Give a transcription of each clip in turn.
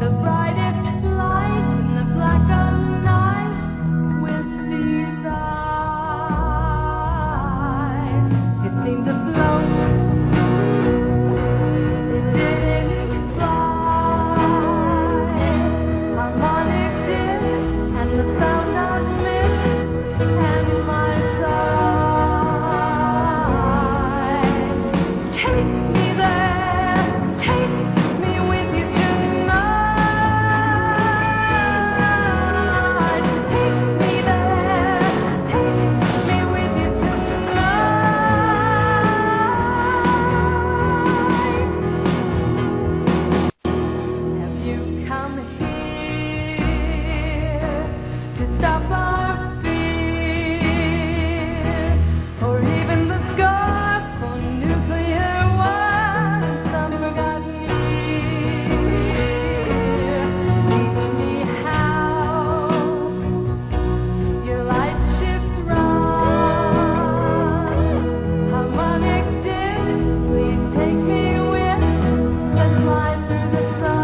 the brightest light in the black of night with these eyes. It seemed to float, it didn't fly. Harmonic disc and the sound of mist and my side. Take me there, take me with you tonight. Take me there, take me with you tonight. Have you come here to stop our fear, or even the scar for nuclear war in some forgotten year? Teach me how your light ships run. Harmonic disc, please take me with. Let's fly through the sun.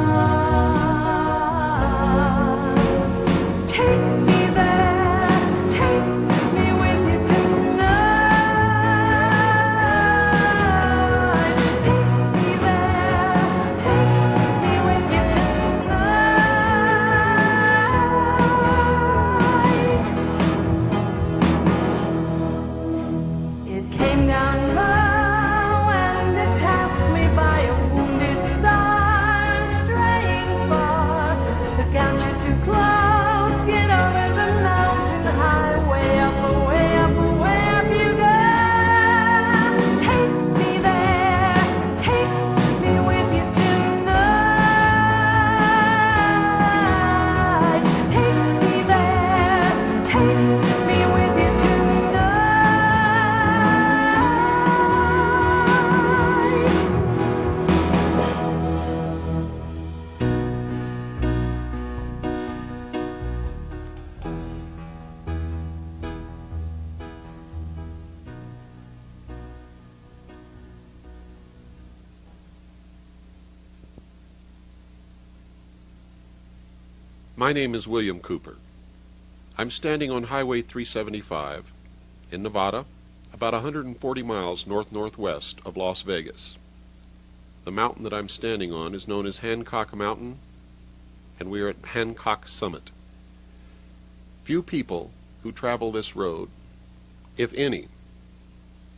Take me there, take me with you tonight. Take me there, take me with you tonight. It came down low and it passed me by, a wounded star straying far. Look out, you're too close, get over the mountain high, way up you go. Take me there, take me with you tonight. Take me there, take me with you My name is William Cooper. I'm standing on Highway 375 in Nevada, about 140 miles north-northwest of Las Vegas. The mountain that I'm standing on is known as Hancock Mountain, and we are at Hancock Summit. Few people who travel this road, if any,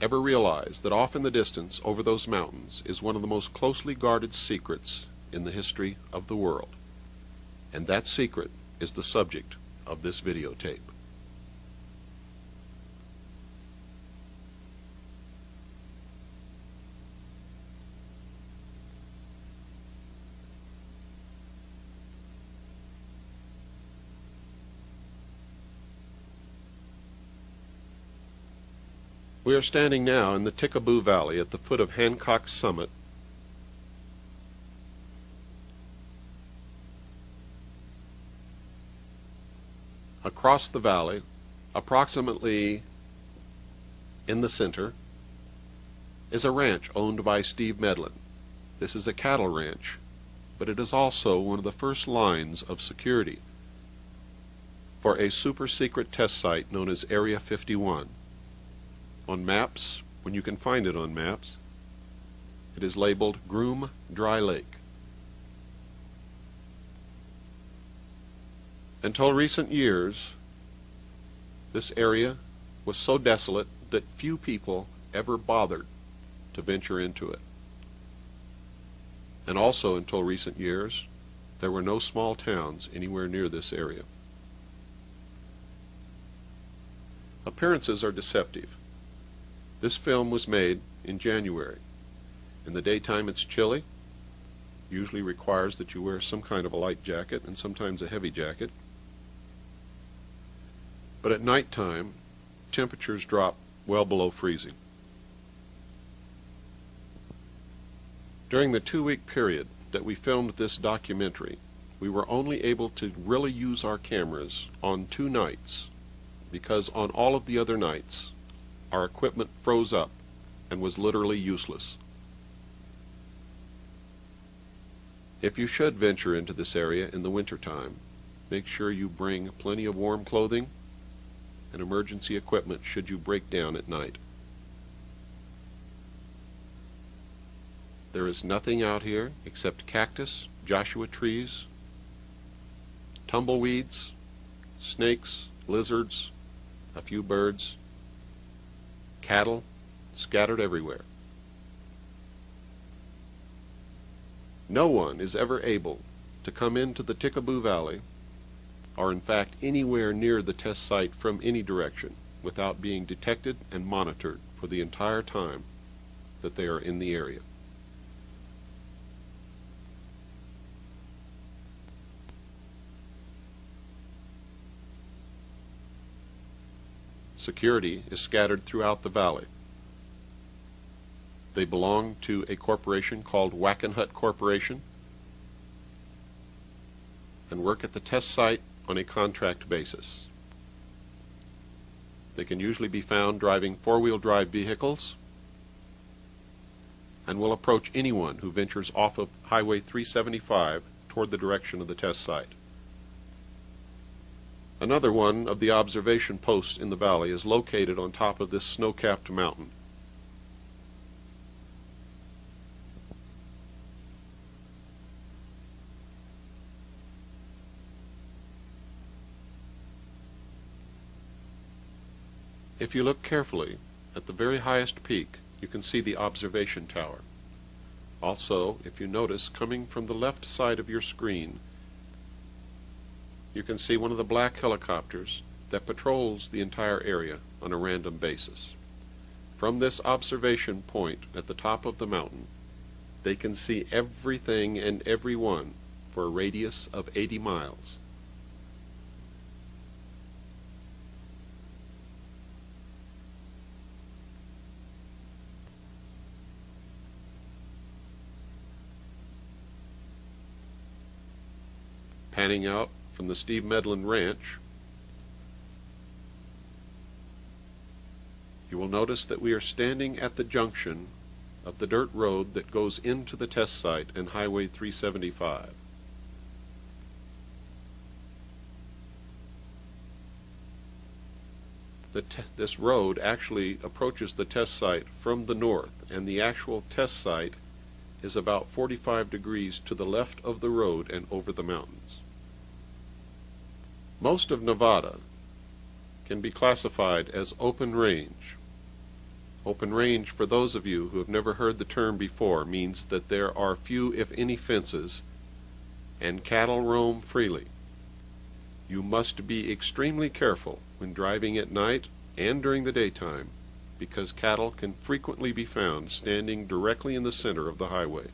ever realize that off in the distance over those mountains is one of the most closely guarded secrets in the history of the world. And that secret is the subject of this videotape. We are standing now in the Tickaboo Valley at the foot of Hancock Summit. Across the valley, approximately in the center, is a ranch owned by Steve Medlin. This is a cattle ranch, but it is also one of the first lines of security for a super-secret test site known as Area 51. On maps, when you can find it on maps, it is labeled Groom Dry Lake. Until recent years, this area was so desolate that few people ever bothered to venture into it. And also until recent years, there were no small towns anywhere near this area. Appearances are deceptive. This film was made in January. In the daytime it's chilly, usually requires that you wear some kind of a light jacket and sometimes a heavy jacket. But at nighttime, temperatures drop well below freezing. During the 2-week period that we filmed this documentary, we were only able to really use our cameras on 2 nights, because on all of the other nights, our equipment froze up and was literally useless. If you should venture into this area in the wintertime, make sure you bring plenty of warm clothing and emergency equipment should you break down at night. There is nothing out here except cactus, Joshua trees, tumbleweeds, snakes, lizards, a few birds, cattle scattered everywhere. No one is ever able to come into the Tikaboo Valley, or in fact anywhere near the test site from any direction, without being detected and monitored for the entire time that they are in the area. Security is scattered throughout the valley. They belong to a corporation called Wackenhut Corporation and work at the test site on a contract basis. They can usually be found driving four-wheel drive vehicles and will approach anyone who ventures off of Highway 375 toward the direction of the test site. Another one of the observation posts in the valley is located on top of this snow-capped mountain. If you look carefully, at the very highest peak, you can see the observation tower. Also, if you notice, coming from the left side of your screen, you can see one of the black helicopters that patrols the entire area on a random basis. From this observation point at the top of the mountain, they can see everything and everyone for a radius of 80 miles. Panning out from the Steve Medlin Ranch, you will notice that we are standing at the junction of the dirt road that goes into the test site and Highway 375. This road actually approaches the test site from the north, and the actual test site is about 45 degrees to the left of the road and over the mountains. Most of Nevada can be classified as open range. Open range, for those of you who have never heard the term before, means that there are few, if any, fences, and cattle roam freely. You must be extremely careful when driving at night and during the daytime, because cattle can frequently be found standing directly in the center of the highway.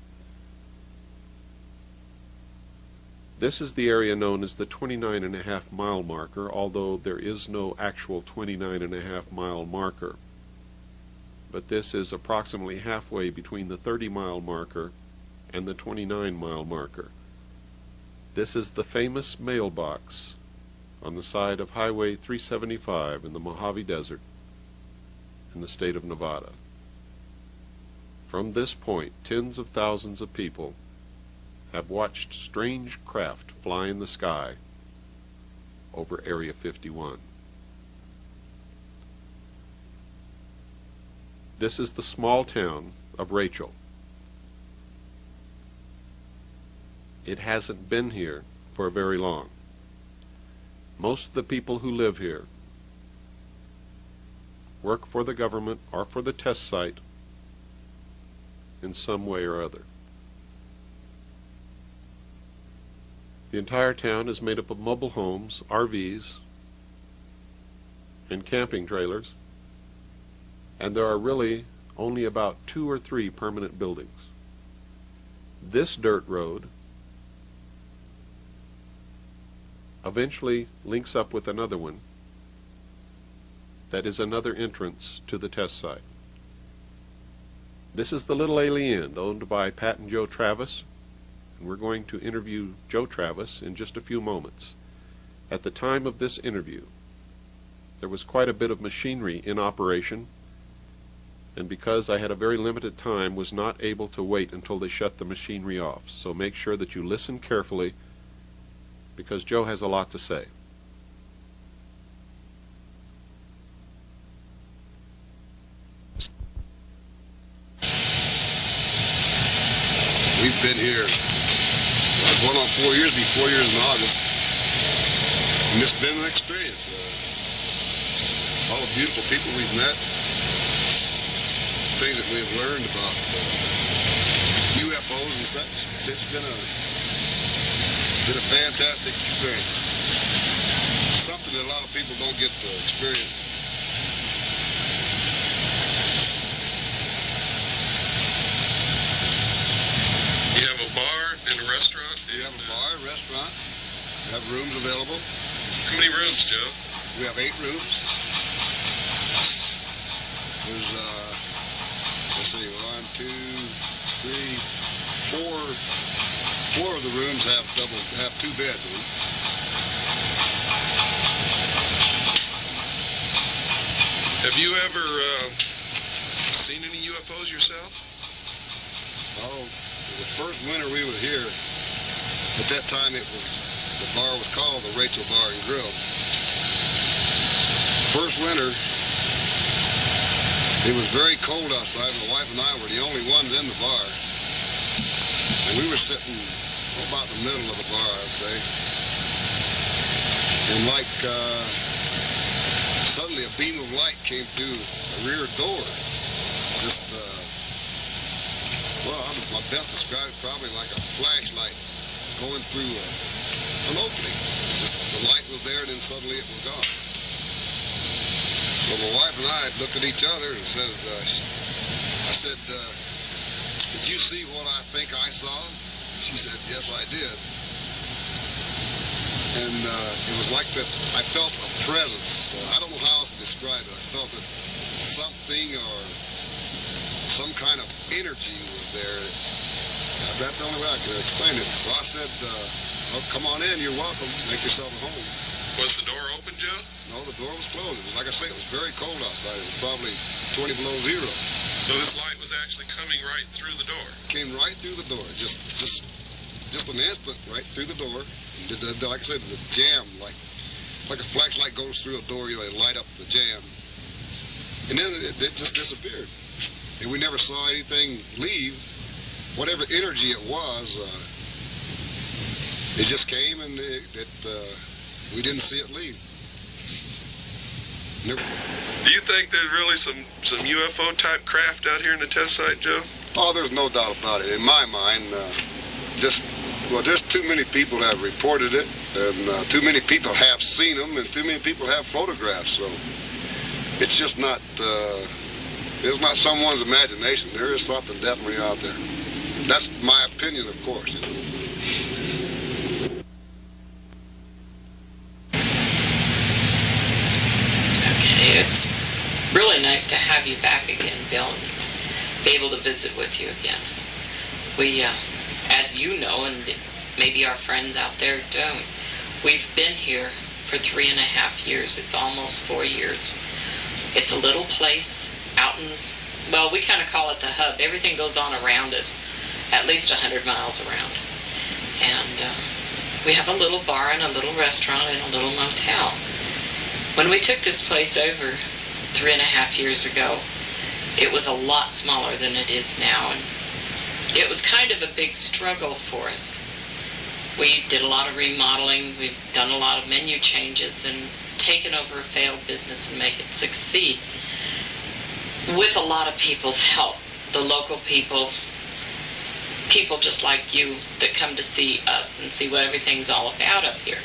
This is the area known as the 29.5 mile marker, although there is no actual 29.5 mile marker. But this is approximately halfway between the 30 mile marker and the 29 mile marker. This is the famous mailbox on the side of Highway 375 in the Mojave Desert in the state of Nevada. From this point, tens of thousands of people have watched strange craft fly in the sky over Area 51. This is the small town of Rachel. It hasn't been here for very long. Most of the people who live here work for the government or for the test site in some way or other. The entire town is made up of mobile homes, RVs, and camping trailers, and there are really only about 2 or 3 permanent buildings. This dirt road eventually links up with another one that is another entrance to the test site. This is the Little Alien, owned by Pat and Joe Travis, and we're going to interview Joe Travis in just a few moments. At the time of this interview, there was quite a bit of machinery in operation, and because I had a very limited time, was not able to wait until they shut the machinery off. So make sure that you listen carefully, because Joe has a lot to say. We've been here, going on 4 years, be 4 years in August, and it's been an experience. All the beautiful people we've met, things that we've learned about UFOs and such. It's been a fantastic experience. Something that a lot of people don't get to experience. You have a bar and a restaurant? We have a bar, restaurant. We have rooms available. How many rooms, Joe? We have 8 rooms. There's, let's see, 1, 2, 3, 4. 4 of the rooms have 2 beds in them. Have you ever seen any UFOs yourself? Oh, the first winter we were here, at that time the bar was called the Rachel Bar and Grill. First winter, it was very cold outside. My wife and I were the only ones in the bar. And we were sitting about the middle of the bar, I'd say. And like, suddenly a beam of light came through a rear door. Just, well, my best described probably like a flashlight going through an opening. Just the light was there and then suddenly it was gone. So my wife and I looked at each other and I said, did you see what I think I saw? She said, yes, I did. And it was like that, I felt a presence. I don't know how else to describe it. I felt that something or some kind of energy was there. That's the only way I could explain it. So I said, oh, come on in, you're welcome. Make yourself at home. Was the door open, Joe? No, the door was closed. It was, like I say, it was very cold outside. It was probably 20 below zero. So this light was actually coming right through the door? Came right through the door. Just an instant right through the door. Like I said, the jam, like a flashlight goes through a door, you know, it light up the jam. And then it just disappeared. And we never saw anything leave. Whatever energy it was, it just came and we didn't see it leave. Never. Do you think there's really some UFO type craft out here in the test site, Joe? Oh, there's no doubt about it. In my mind, well, there's too many people that have reported it, and too many people have seen them, and too many people have photographs. So it's just not, it's not someone's imagination. There is something definitely out there. That's my opinion, of course. You know. Okay, it's really nice to have you back again, Bill, and be able to visit with you again. We, as you know, and maybe our friends out there don't, we've been here for 3.5 years. It's almost 4 years. It's a little place out in, well, we kind of call it the hub. Everything goes on around us, at least 100 miles around. And we have a little bar and a little restaurant and a little motel. When we took this place over 3.5 years ago, it was a lot smaller than it is now, and it was kind of a big struggle for us. We did a lot of remodeling, we've done a lot of menu changes, and taken over a failed business and make it succeed with a lot of people's help. The local people just like you that come to see us and see what everything's all about up here.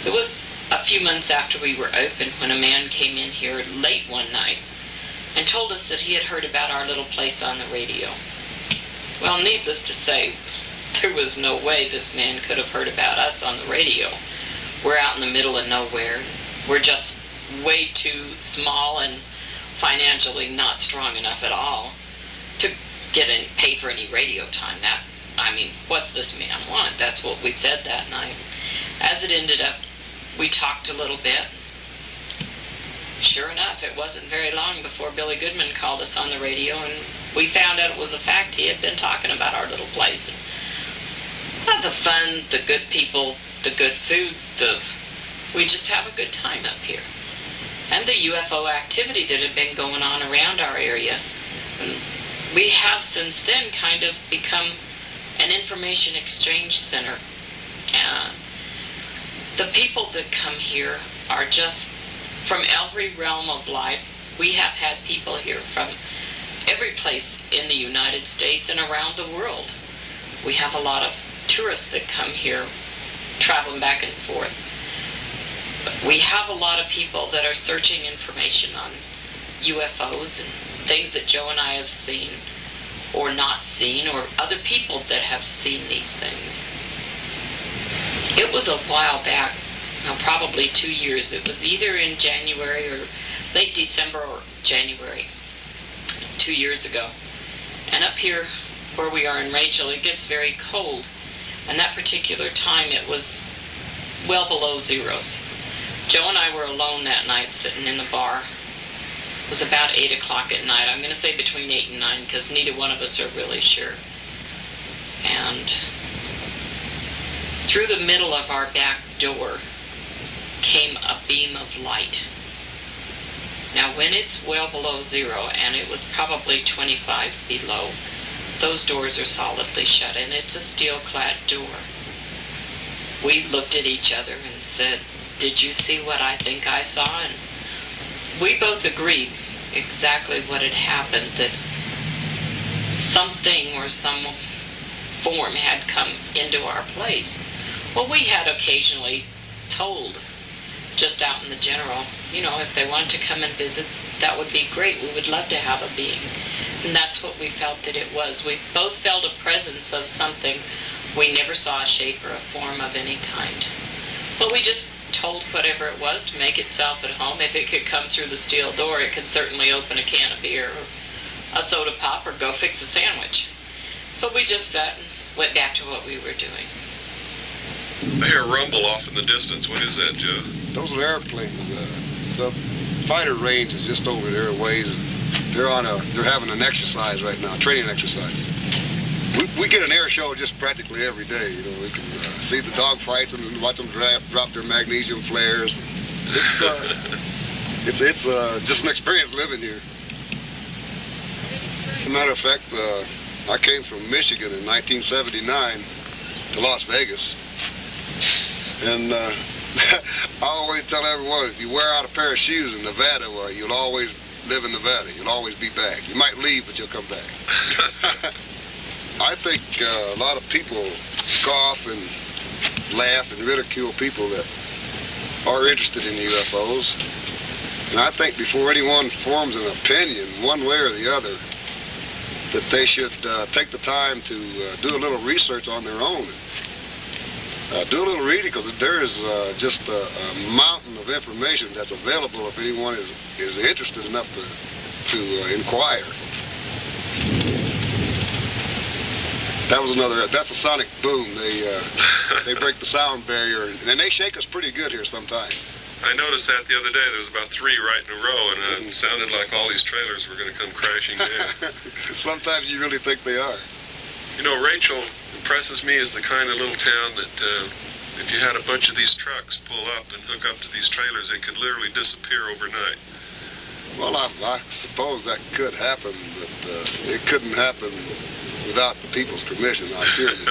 It was a few months after we were open when a man came in here late one night and told us that he had heard about our little place on the radio. Well, needless to say, there was no way this man could have heard about us on the radio. We're out in the middle of nowhere. We're just way too small and financially not strong enough at all to pay for any radio time. I mean, what's this man want? That's what we said that night. As it ended up, we talked a little bit, sure enough, it wasn't very long before Billy Goodman called us on the radio, and we found out it was a fact. He had been talking about our little place. The fun, the good people, the good food, we just have a good time up here. And the UFO activity that had been going on around our area. And we have since then kind of become an information exchange center. The people that come here are just from every realm of life. We have had people here from every place in the United States and around the world. We have a lot of tourists that come here traveling back and forth. We have a lot of people that are searching information on UFOs and things that Joe and I have seen or not seen, or other people that have seen these things. It was a while back, probably 2 years. It was either in January or late December or January, 2 years ago. And up here where we are in Rachel, it gets very cold. And that particular time it was well below zeros. Joe and I were alone that night sitting in the bar. It was about 8 o'clock at night. I'm going to say between 8 and 9 because neither one of us are really sure. And through the middle of our back door came a beam of light. Now when it's well below zero, and it was probably 25 below, those doors are solidly shut, and it's a steel-clad door. We looked at each other and said, "Did you see what I think I saw?" And we both agreed exactly what had happened, that something or some form had come into our place. Well, we had occasionally told, just out in the general, if they wanted to come and visit, that would be great. We would love to have a being. And that's what we felt that it was. We both felt a presence of something. We never saw a shape or a form of any kind. But we just told whatever it was to make itself at home. If it could come through the steel door, it could certainly open a can of beer or a soda pop or go fix a sandwich. So we just sat and went back to what we were doing. I hear a rumble off in the distance. What is that, Joe? Those are airplanes. The fighter range is just over there a ways. They're having an exercise right now, training exercise. We get an air show just practically every day. We can see the dog fights and watch them drop their magnesium flares. It's just an experience living here. As a matter of fact, I came from Michigan in 1979 to Las Vegas. And I always tell everyone, if you wear out a pair of shoes in Nevada, well, you'll always live in Nevada. You'll always be back. You might leave, but you'll come back. I think a lot of people scoff and laugh and ridicule people that are interested in UFOs. And I think before anyone forms an opinion, one way or the other, that they should take the time to do a little research on their own. Do a little reading, because there is just a mountain of information that's available if anyone is interested enough to inquire. That's a sonic boom. They break the sound barrier, and they shake us pretty good here sometimes. I noticed that the other day. There was about 3 right in a row, and it sounded like all these trailers were going to come crashing down. Sometimes you really think they are. Rachel impresses me as the kind of little town that if you had a bunch of these trucks pull up and hook up to these trailers, they could literally disappear overnight. Well, I suppose that could happen, but it couldn't happen without the people's permission, I assure you.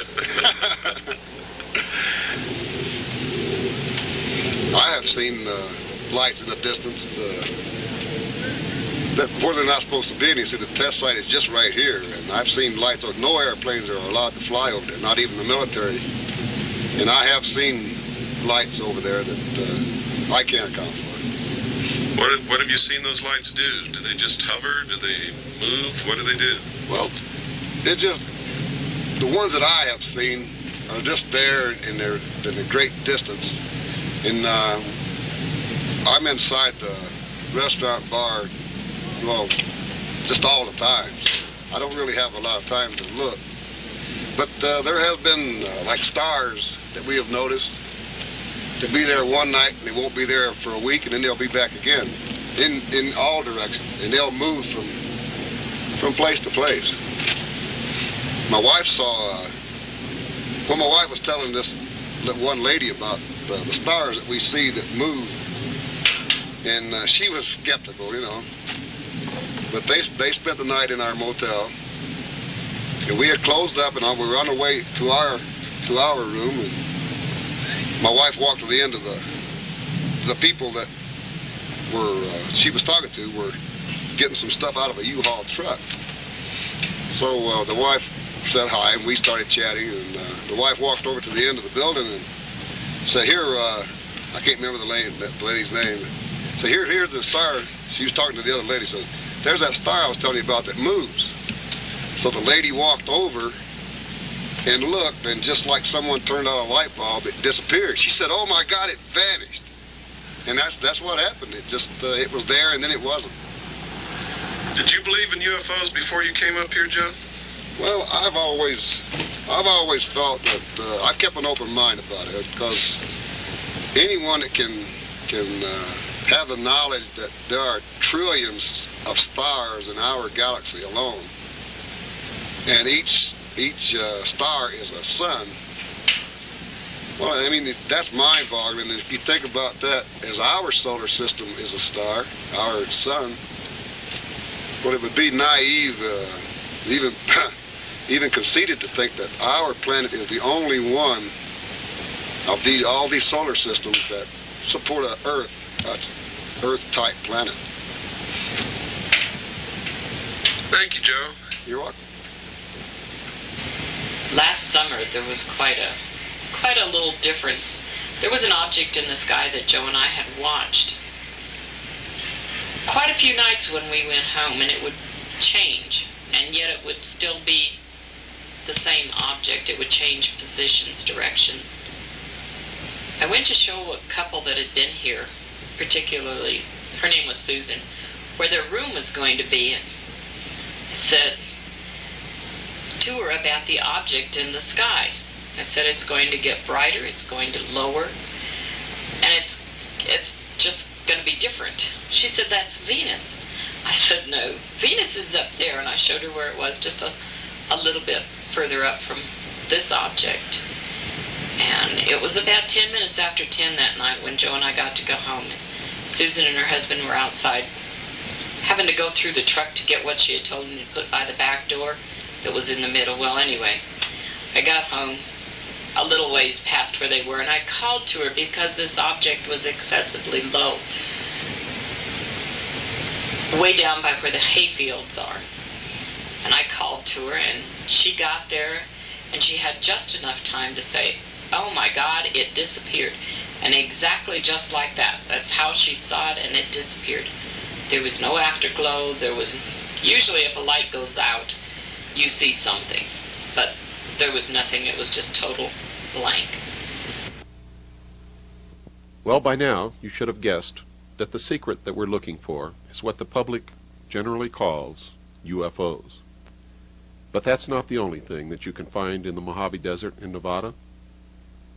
I have seen lights in the distance where they're not supposed to be, and you see the test site is just right here, and I've seen lights. No airplanes are allowed to fly over there, not even the military, and I have seen lights over there that I can't account for. What have you seen those lights do? Do they just hover? Do they move? What do they do? Well, it's just the ones that I have seen are just there, and they're in a great distance, and I'm inside the restaurant bar, well, just all the time. I don't really have a lot of time to look. But there has been like stars that we have noticed. They'll be there one night and they won't be there for a week, and then they'll be back again. in all directions, and they'll move from place to place. My wife saw, when my wife was telling this one lady about the stars that we see that move, and she was skeptical, you know. But they spent the night in our motel, and we had closed up, and we were on our way to our room, and my wife walked to the end of the people that were she was talking to were getting some stuff out of a U-Haul truck. So the wife said hi, and we started chatting, and the wife walked over to the end of the building and said, "Here, I can't remember the lady's name. So here's the star." She was talking to the other lady. Said, "There's that star I was telling you about that moves." So the lady walked over and looked, and just like someone turned on a light bulb, it disappeared. She said, "Oh my God, it vanished." And that's what happened. It just it was there, and then it wasn't. Did you believe in UFOs before you came up here, John? Well, I've always felt that I've kept an open mind about it, because anyone that can have the knowledge that there are trillions of stars in our galaxy alone, and each star is a sun. Well, I mean, that's mind-boggling. And if you think about that as our solar system is a star, our sun, well, it would be naive, even conceited, to think that our planet is the only one of all these solar systems that support an Earth-type planet. Thank you, Joe. You're welcome. Last summer, there was quite a little difference. There was an object in the sky that Joe and I had watched quite a few nights when we went home, and it would change, and yet it would still be the same object. It would change positions, directions. I went to show a couple that had been here, particularly, her name was Susan, where their room was going to be, and I said to her about the object in the sky. I said, it's going to get brighter, it's going to lower, and it's just going to be different. She said, that's Venus. I said, no, Venus is up there, and I showed her where it was, just a little bit further up from this object. And it was about 10 minutes after 10 that night when Joe and I got to go home. And Susan and her husband were outside having to go through the truck to get what she had told them to put by the back door that was in the middle. Well, anyway, I got home a little ways past where they were, and I called to her because this object was excessively low, way down by where the hayfields are. And I called to her, and she got there, and she had just enough time to say, oh my God, it disappeared. And exactly just like that. That's how she saw it, and it disappeared. There was no afterglow. There was, usually if a light goes out, you see something. But there was nothing. It was just total blank. Well, by now, you should have guessed that the secret that we're looking for is what the public generally calls UFOs. But that's not the only thing that you can find in the Mojave Desert in Nevada.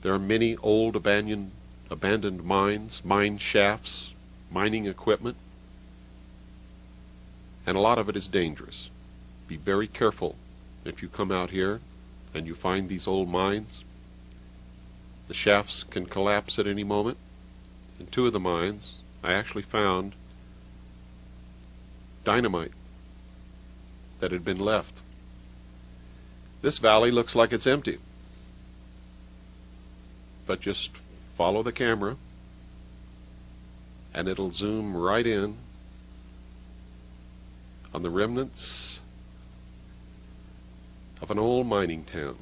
There are many old abandoned mines, mine shafts, mining equipment, and a lot of it is dangerous. Be very careful if you come out here and you find these old mines. The shafts can collapse at any moment. In 2 of the mines, I actually found dynamite that had been left. This valley looks like it's empty, but just follow the camera and it'll zoom right in on the remnants of an old mining town.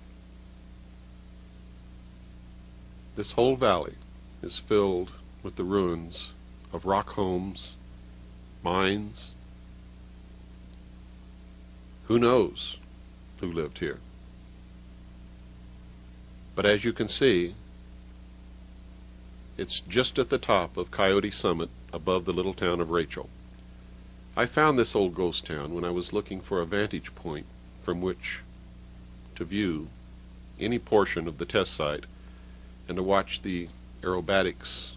This whole valley is filled with the ruins of rock homes, mines. Who knows who lived here? But as you can see, it's just at the top of Coyote Summit above the little town of Rachel. I found this old ghost town when I was looking for a vantage point from which to view any portion of the test site and to watch the aerobatics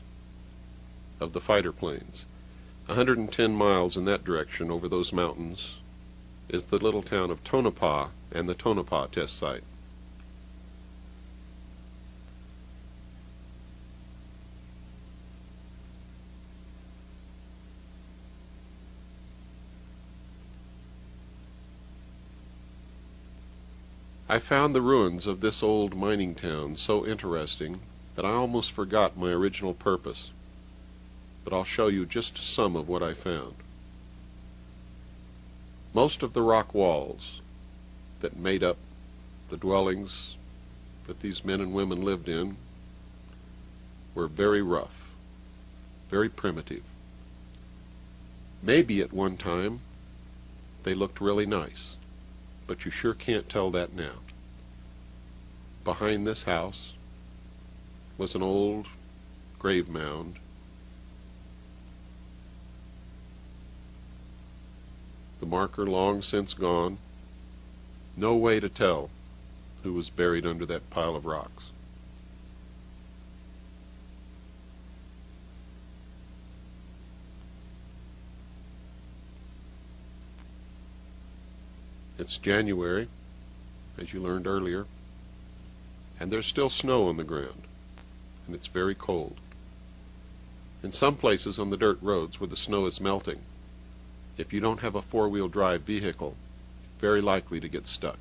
of the fighter planes. 110 miles in that direction over those mountains is the little town of Tonopah and the Tonopah test site. I found the ruins of this old mining town so interesting that I almost forgot my original purpose, but I'll show you just some of what I found. Most of the rock walls that made up the dwellings that these men and women lived in were very rough, very primitive. Maybe at one time they looked really nice, but you sure can't tell that now. Behind this house was an old grave mound. The marker long since gone. No way to tell who was buried under that pile of rocks. It's January, as you learned earlier, and there's still snow on the ground, and it's very cold. In some places on the dirt roads where the snow is melting, if you don't have a four-wheel drive vehicle, very likely to get stuck.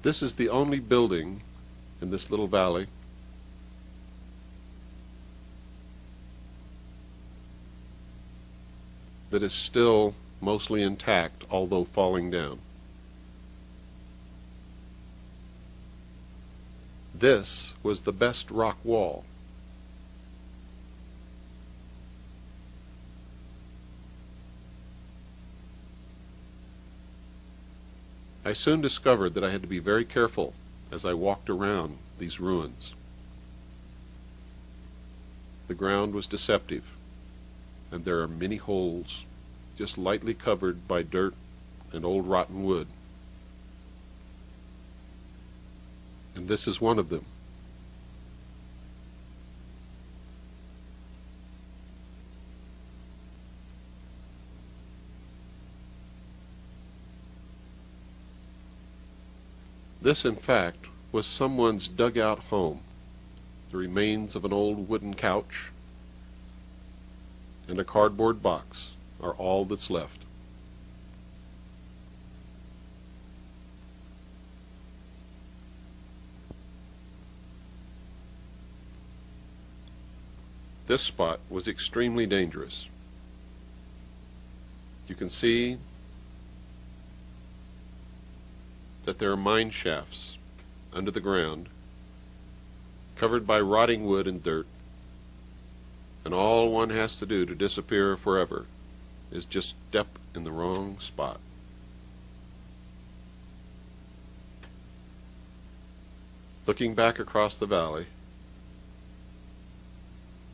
This is the only building in this little valley that is still mostly intact, although falling down. This was the best rock wall. I soon discovered that I had to be very careful as I walked around these ruins. The ground was deceptive, and there are many holes just lightly covered by dirt and old rotten wood. And this is one of them. This, in fact, was someone's dugout home. The remains of an old wooden couch and a cardboard box are all that's left. This spot was extremely dangerous. You can see that there are mine shafts under the ground, covered by rotting wood and dirt, and all one has to do to disappear forever is just step in the wrong spot. Looking back across the valley,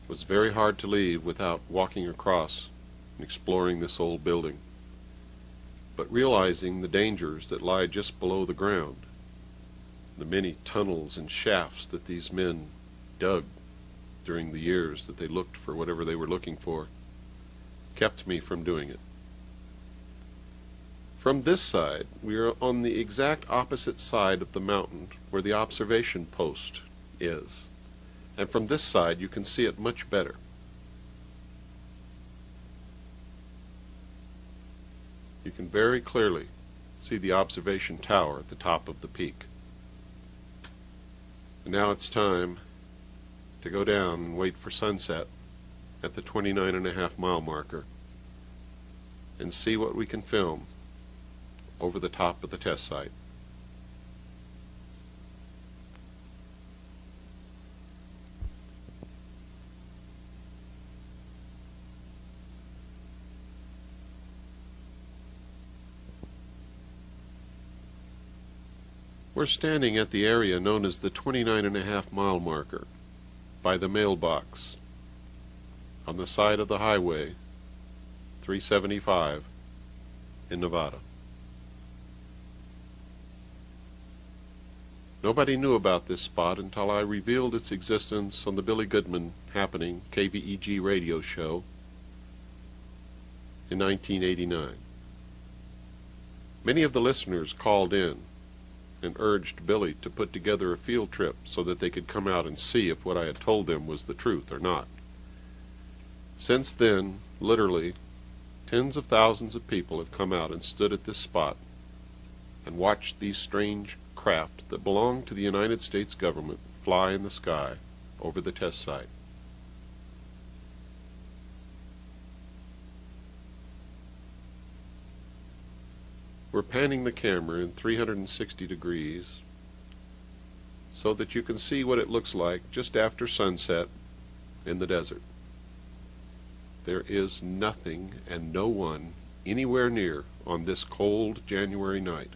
it was very hard to leave without walking across and exploring this old building, but realizing the dangers that lie just below the ground, the many tunnels and shafts that these men dug during the years that they looked for whatever they were looking for, kept me from doing it. From this side, we are on the exact opposite side of the mountain where the observation post is, and from this side you can see it much better. You can very clearly see the observation tower at the top of the peak. And now it's time to go down and wait for sunset at the 29.5-mile marker and see what we can film over the top of the test site. We're standing at the area known as the 29.5-mile marker by the mailbox on the side of the highway 375 in Nevada. Nobody knew about this spot until I revealed its existence on the Billy Goodman Happening KVEG radio show in 1989. Many of the listeners called in and urged Billy to put together a field trip so that they could come out and see if what I had told them was the truth or not. Since then, literally, tens of thousands of people have come out and stood at this spot and watched these strange craft that belong to the United States government fly in the sky over the test site. We're panning the camera in 360 degrees so that you can see what it looks like just after sunset in the desert. There is nothing and no one anywhere near on this cold January night.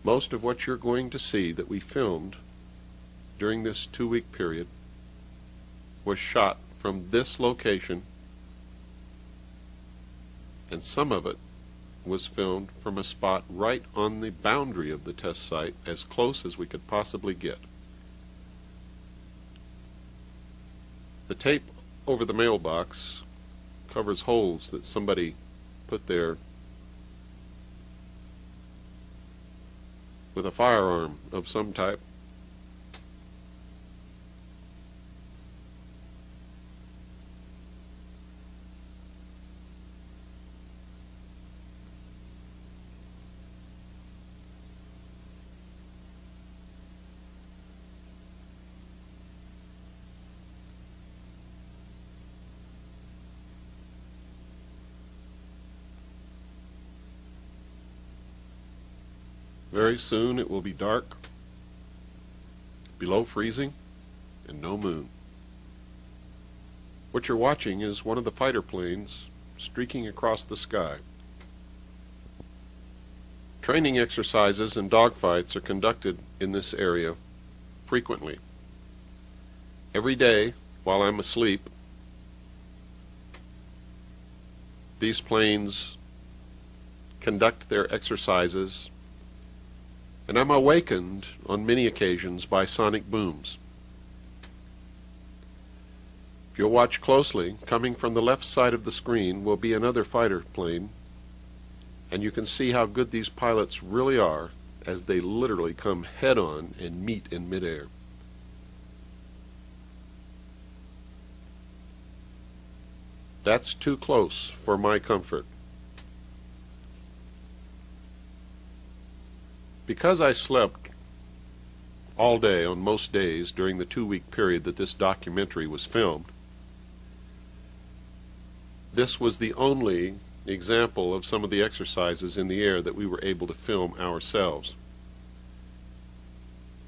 Most of what you're going to see that we filmed during this 2-week period was shot from this location, and some of it was filmed from a spot right on the boundary of the test site, as close as we could possibly get. The tape over the mailbox covers holes that somebody put there with a firearm of some type. Very soon it will be dark, below freezing, and no moon. What you're watching is one of the fighter planes streaking across the sky. Training exercises and dogfights are conducted in this area frequently. Every day, while I'm asleep, these planes conduct their exercises, and I'm awakened on many occasions by sonic booms. If you'll watch closely, coming from the left side of the screen will be another fighter plane, and you can see how good these pilots really are as they literally come head-on and meet in midair. That's too close for my comfort. Because I slept all day on most days during the 2-week period that this documentary was filmed, this was the only example of some of the exercises in the air that we were able to film ourselves.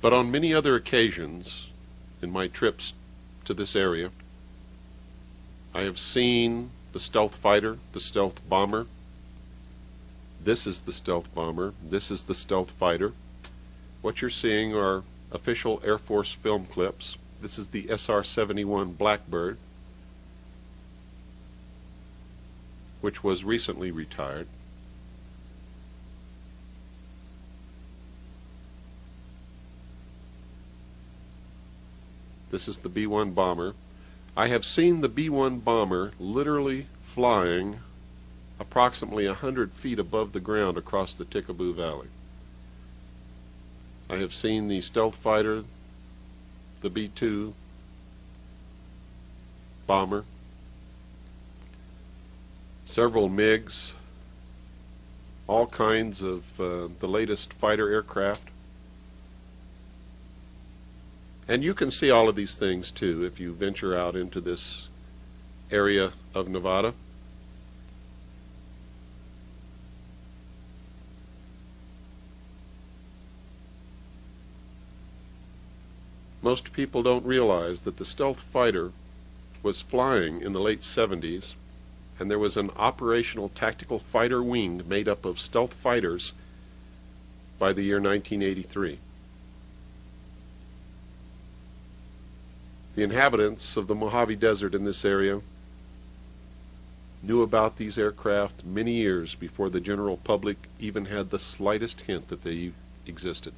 But on many other occasions in my trips to this area, I have seen the stealth fighter, the stealth bomber. This is the stealth bomber. This is the stealth fighter. What you're seeing are official Air Force film clips. This is the SR-71 Blackbird, which was recently retired. This is the B-1 bomber. I have seen the B-1 bomber literally flying approximately 100 feet above the ground across the Tickaboo Valley. I have seen the stealth fighter, the B-2 bomber, several MiGs, all kinds of the latest fighter aircraft. And you can see all of these things too if you venture out into this area of Nevada. Most people don't realize that the stealth fighter was flying in the late 70s, and there was an operational tactical fighter wing made up of stealth fighters by the year 1983. The inhabitants of the Mojave Desert in this area knew about these aircraft many years before the general public even had the slightest hint that they existed.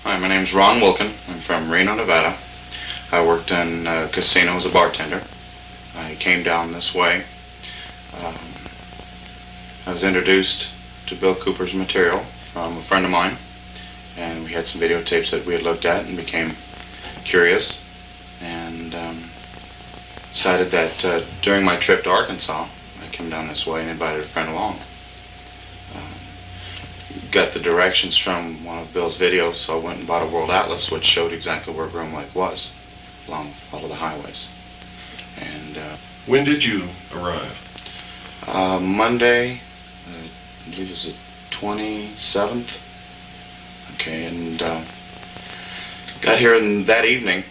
Hi, my name is Ron Wilkin. I'm from Reno, Nevada. I worked in a casino as a bartender. I came down this way. I was introduced to Bill Cooper's material from a friend of mine, and we had some videotapes that we had looked at and became curious, and decided that during my trip to Arkansas, I came down this way and invited a friend along. Got the directions from one of Bill's videos, so I went and bought a world atlas which showed exactly where Groom Lake was, along with all of the highways. And When did you arrive? Monday, I believe it was the 27th. Okay, and got here that evening.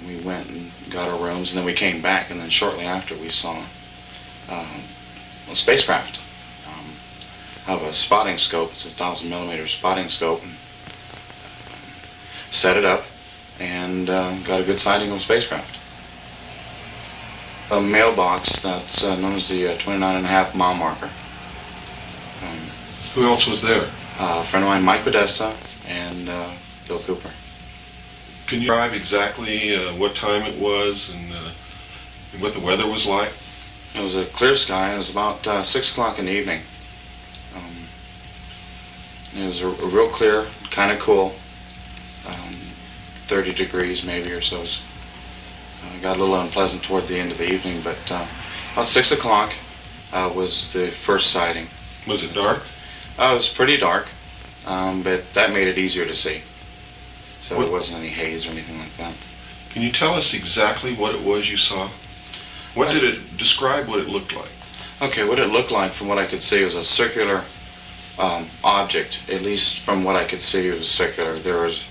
We went and got our rooms, and then we came back, and then shortly after we saw a spacecraft. I have a spotting scope. It's a 1,000mm spotting scope. And, set it up and got a good sighting of a spacecraft. A mailbox that's known as the 29.5-mile marker. Who else was there? A friend of mine, Mike Podesta, and Bill Cooper. Can you describe exactly what time it was and what the weather was like? It was a clear sky. It was about 6 o'clock in the evening. It was a real clear, kind of cool, 30 degrees maybe or so. It got a little unpleasant toward the end of the evening, but about 6 o'clock was the first sighting. Was it dark? It was pretty dark, but that made it easier to see. So there wasn't any haze or anything like that. Can you tell us exactly what it was you saw? What did it describe? What it looked like? Okay, what it looked like, from what I could see, was a circular object. At least from what I could see, it was circular. There was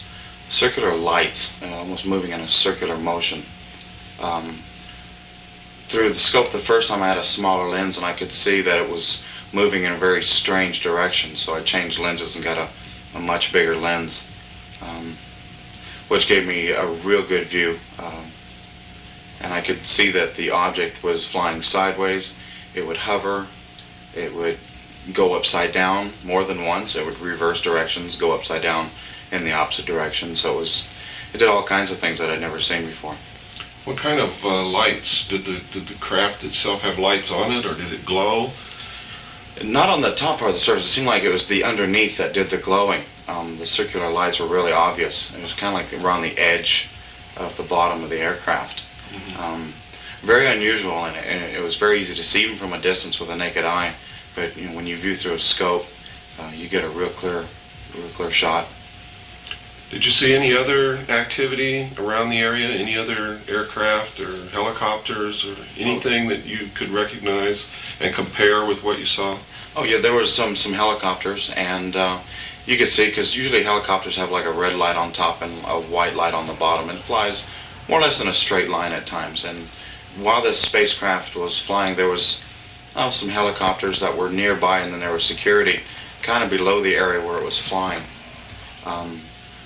circular lights, almost moving in a circular motion. Through the scope the first time I had a smaller lens, and I could see that it was moving in a very strange direction, so I changed lenses and got a much bigger lens, which gave me a real good view. And I could see that the object was flying sideways. It would hover, it would go upside down more than once, it would reverse directions, go upside down in the opposite direction. So it did all kinds of things that I'd never seen before. What kind of lights? Did the craft itself have lights on it, or did it glow? Not on the top part of the surface. It seemed like it was the underneath that did the glowing. The circular lights were really obvious. It was kind of like they were on the edge of the bottom of the aircraft. Mm-hmm. Very unusual, and it was very easy to see even from a distance with a naked eye. But when you view through a scope, you get a real clear shot. Did you see any other activity around the area? Any other aircraft or helicopters or anything that you could recognize and compare with what you saw? Oh yeah, there was some helicopters, and you could see, because usually helicopters have like a red light on top and a white light on the bottom, and it flies more or less in a straight line at times. And while this spacecraft was flying, there was some helicopters that were nearby, and then there was security kind of below the area where it was flying.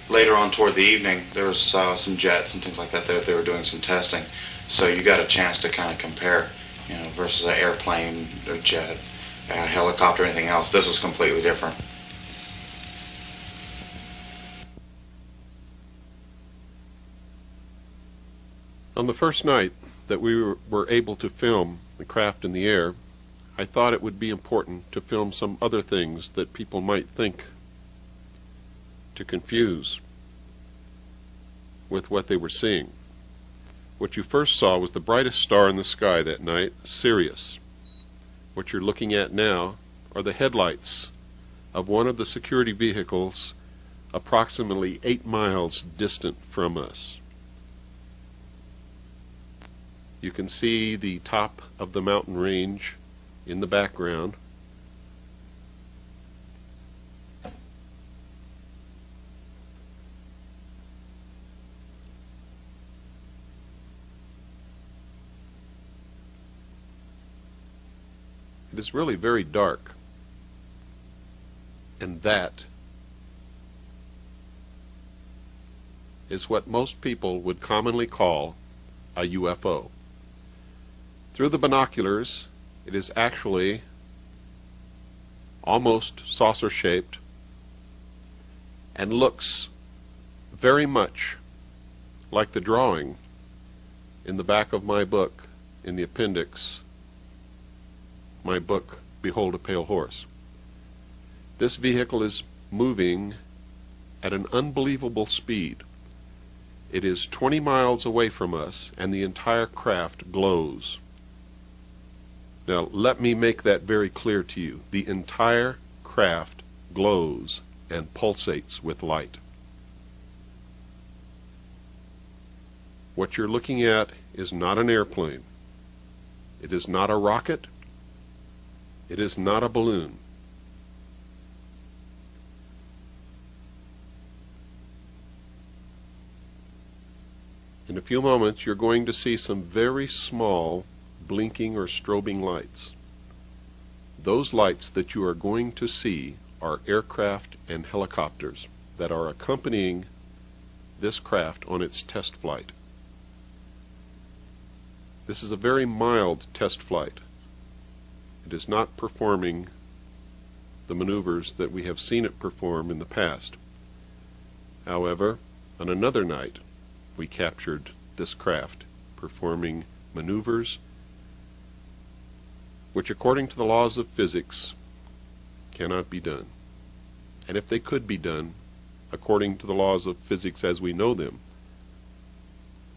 Later on toward the evening, there was some jets and things like that. They were doing some testing, so you got a chance to kind of compare, versus an airplane or jet, a helicopter, anything else. This was completely different. On the first night that we were able to film the craft in the air, I thought it would be important to film some other things that people might think to confuse with what they were seeing. What you first saw was the brightest star in the sky that night, Sirius. What you're looking at now are the headlights of one of the security vehicles approximately 8 miles distant from us. You can see the top of the mountain range in the background. It is really very dark, and that is what most people would commonly call a UFO. Through the binoculars, it is actually almost saucer-shaped and looks very much like the drawing in the back of my book, in the appendix, my book, Behold a Pale Horse. This vehicle is moving at an unbelievable speed. It is 20 miles away from us, and the entire craft glows. Now, let me make that very clear to you. The entire craft glows and pulsates with light. What you're looking at is not an airplane. It is not a rocket. It is not a balloon. In a few moments, you're going to see some very small blinking or strobing lights. Those lights that you are going to see are aircraft and helicopters that are accompanying this craft on its test flight. This is a very mild test flight. It is not performing the maneuvers that we have seen it perform in the past. However, on another night, we captured this craft performing maneuvers which, according to the laws of physics, cannot be done. And if they could be done, according to the laws of physics as we know them,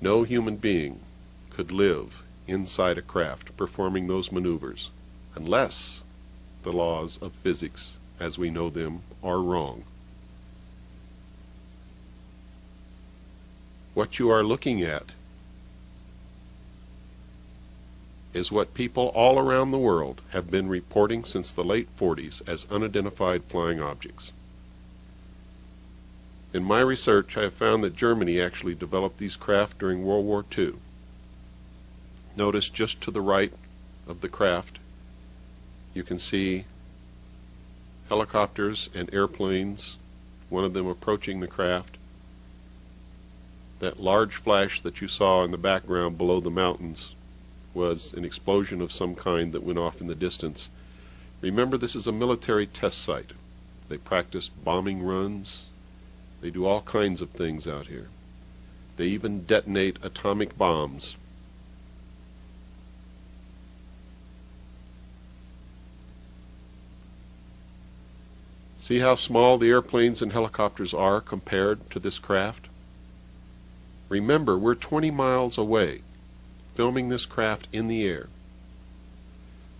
no human being could live inside a craft performing those maneuvers unless the laws of physics as we know them are wrong. What you are looking at is what people all around the world have been reporting since the late 40s as unidentified flying objects. In my research, I have found that Germany actually developed these craft during World War II. Notice just to the right of the craft, you can see helicopters and airplanes, one of them approaching the craft. That large flash that you saw in the background below the mountains was an explosion of some kind that went off in the distance. Remember, this is a military test site. They practice bombing runs. They do all kinds of things out here. They even detonate atomic bombs. See how small the airplanes and helicopters are compared to this craft? Remember, we're 20 miles away, filming this craft in the air.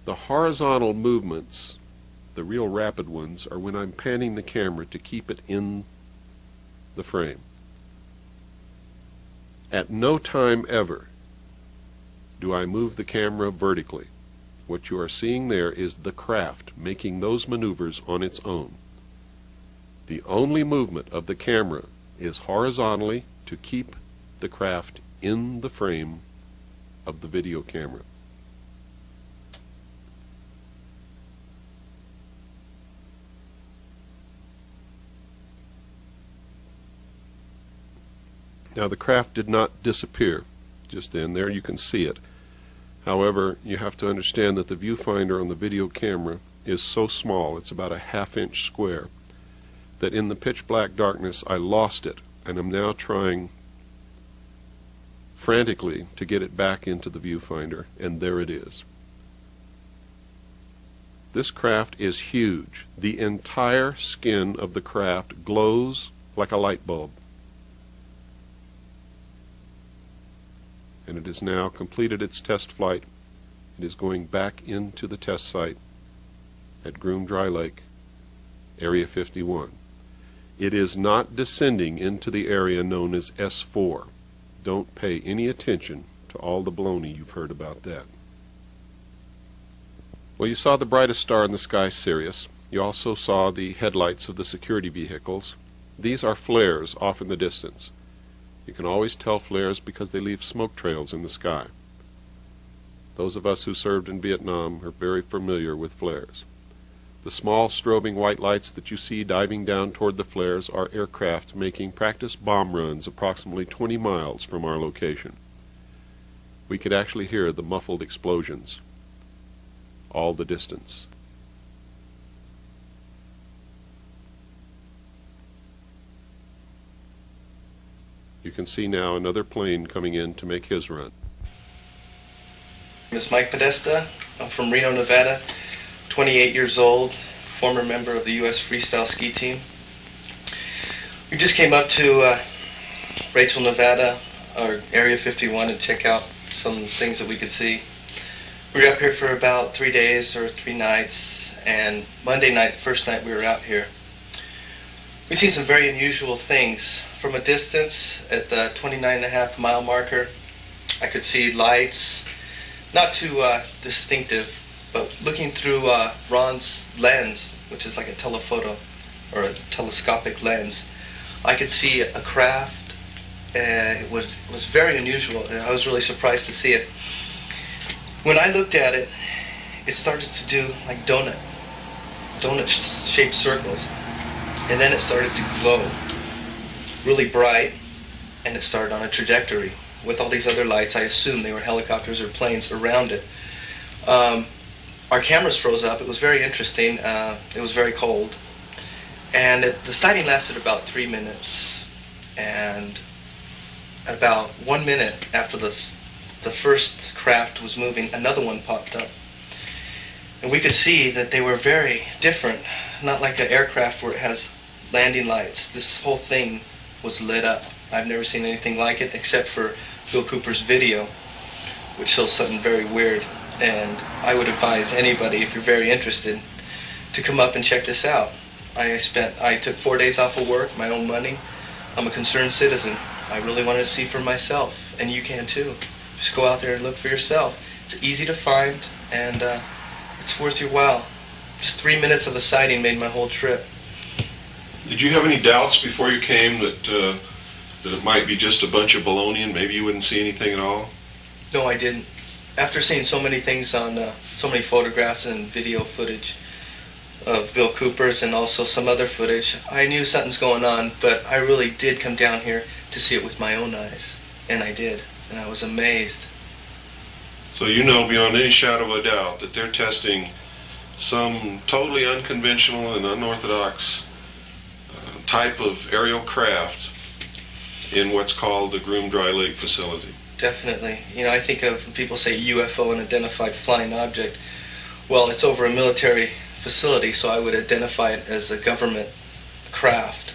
The horizontal movements, the real rapid ones, are when I'm panning the camera to keep it in the frame. At no time ever do I move the camera vertically. What you are seeing there is the craft making those maneuvers on its own. The only movement of the camera is horizontally to keep the craft in the frame of the video camera. Now, the craft did not disappear just then. There you can see it. However, you have to understand that the viewfinder on the video camera is so small, it's about a half-inch square, that in the pitch black darkness I lost it, and I'm now trying frantically to get it back into the viewfinder, and there it is. This craft is huge. The entire skin of the craft glows like a light bulb. And it has now completed its test flight. It is going back into the test site at Groom Dry Lake, Area 51. It is not descending into the area known as S4. Don't pay any attention to all the baloney you've heard about that. Well, you saw the brightest star in the sky, Sirius. You also saw the headlights of the security vehicles. These are flares off in the distance. You can always tell flares because they leave smoke trails in the sky. Those of us who served in Vietnam are very familiar with flares. The small strobing white lights that you see diving down toward the flares are aircraft making practice bomb runs approximately 20 miles from our location. We could actually hear the muffled explosions all the distance. You can see now another plane coming in to make his run. My name is Mike Podesta. I'm from Reno, Nevada, 28 years old, former member of the U.S. Freestyle Ski Team. We just came up to Rachel, Nevada, or Area 51, to check out some things that we could see. We were up here for about 3 days or 3 nights, and Monday night, the first night we were out here, we've seen some very unusual things. From a distance, at the 29.5 mile marker, I could see lights, not too distinctive, but looking through Ron's lens, which is like a telephoto or a telescopic lens, I could see a craft, and it was very unusual, and I was really surprised to see it. When I looked at it, it started to do like donut-shaped circles, and then it started to glow really bright, and it started on a trajectory with all these other lights. I assumed they were helicopters or planes around it. Our cameras froze up. It was very interesting. It was very cold, and the sighting lasted about 3 minutes, and about 1 minute after the first craft was moving, another one popped up, and we could see that they were very different, not like an aircraft where it has landing lights. This whole thing was lit up. I've never seen anything like it except for Bill Cooper's video, which shows something very weird, and I would advise anybody, if you're very interested, to come up and check this out. I took 4 days off of work, my own money. I'm a concerned citizen. I really wanted to see for myself, and you can too. Just go out there and look for yourself. It's easy to find, and it's worth your while. Just 3 minutes of a sighting made my whole trip. Did you have any doubts before you came that it might be just a bunch of baloney and maybe you wouldn't see anything at all? No, I didn't. After seeing so many things on, so many photographs and video footage of Bill Cooper's and also some other footage, I knew something's going on, but I really did come down here to see it with my own eyes. And I did. And I was amazed. So you know beyond any shadow of a doubt that they're testing some totally unconventional and unorthodox type of aerial craft in what's called the Groom Dry Lake facility. Definitely. You know, I think of when people say UFO, unidentified flying object. Well, it's over a military facility, so I would identify it as a government craft.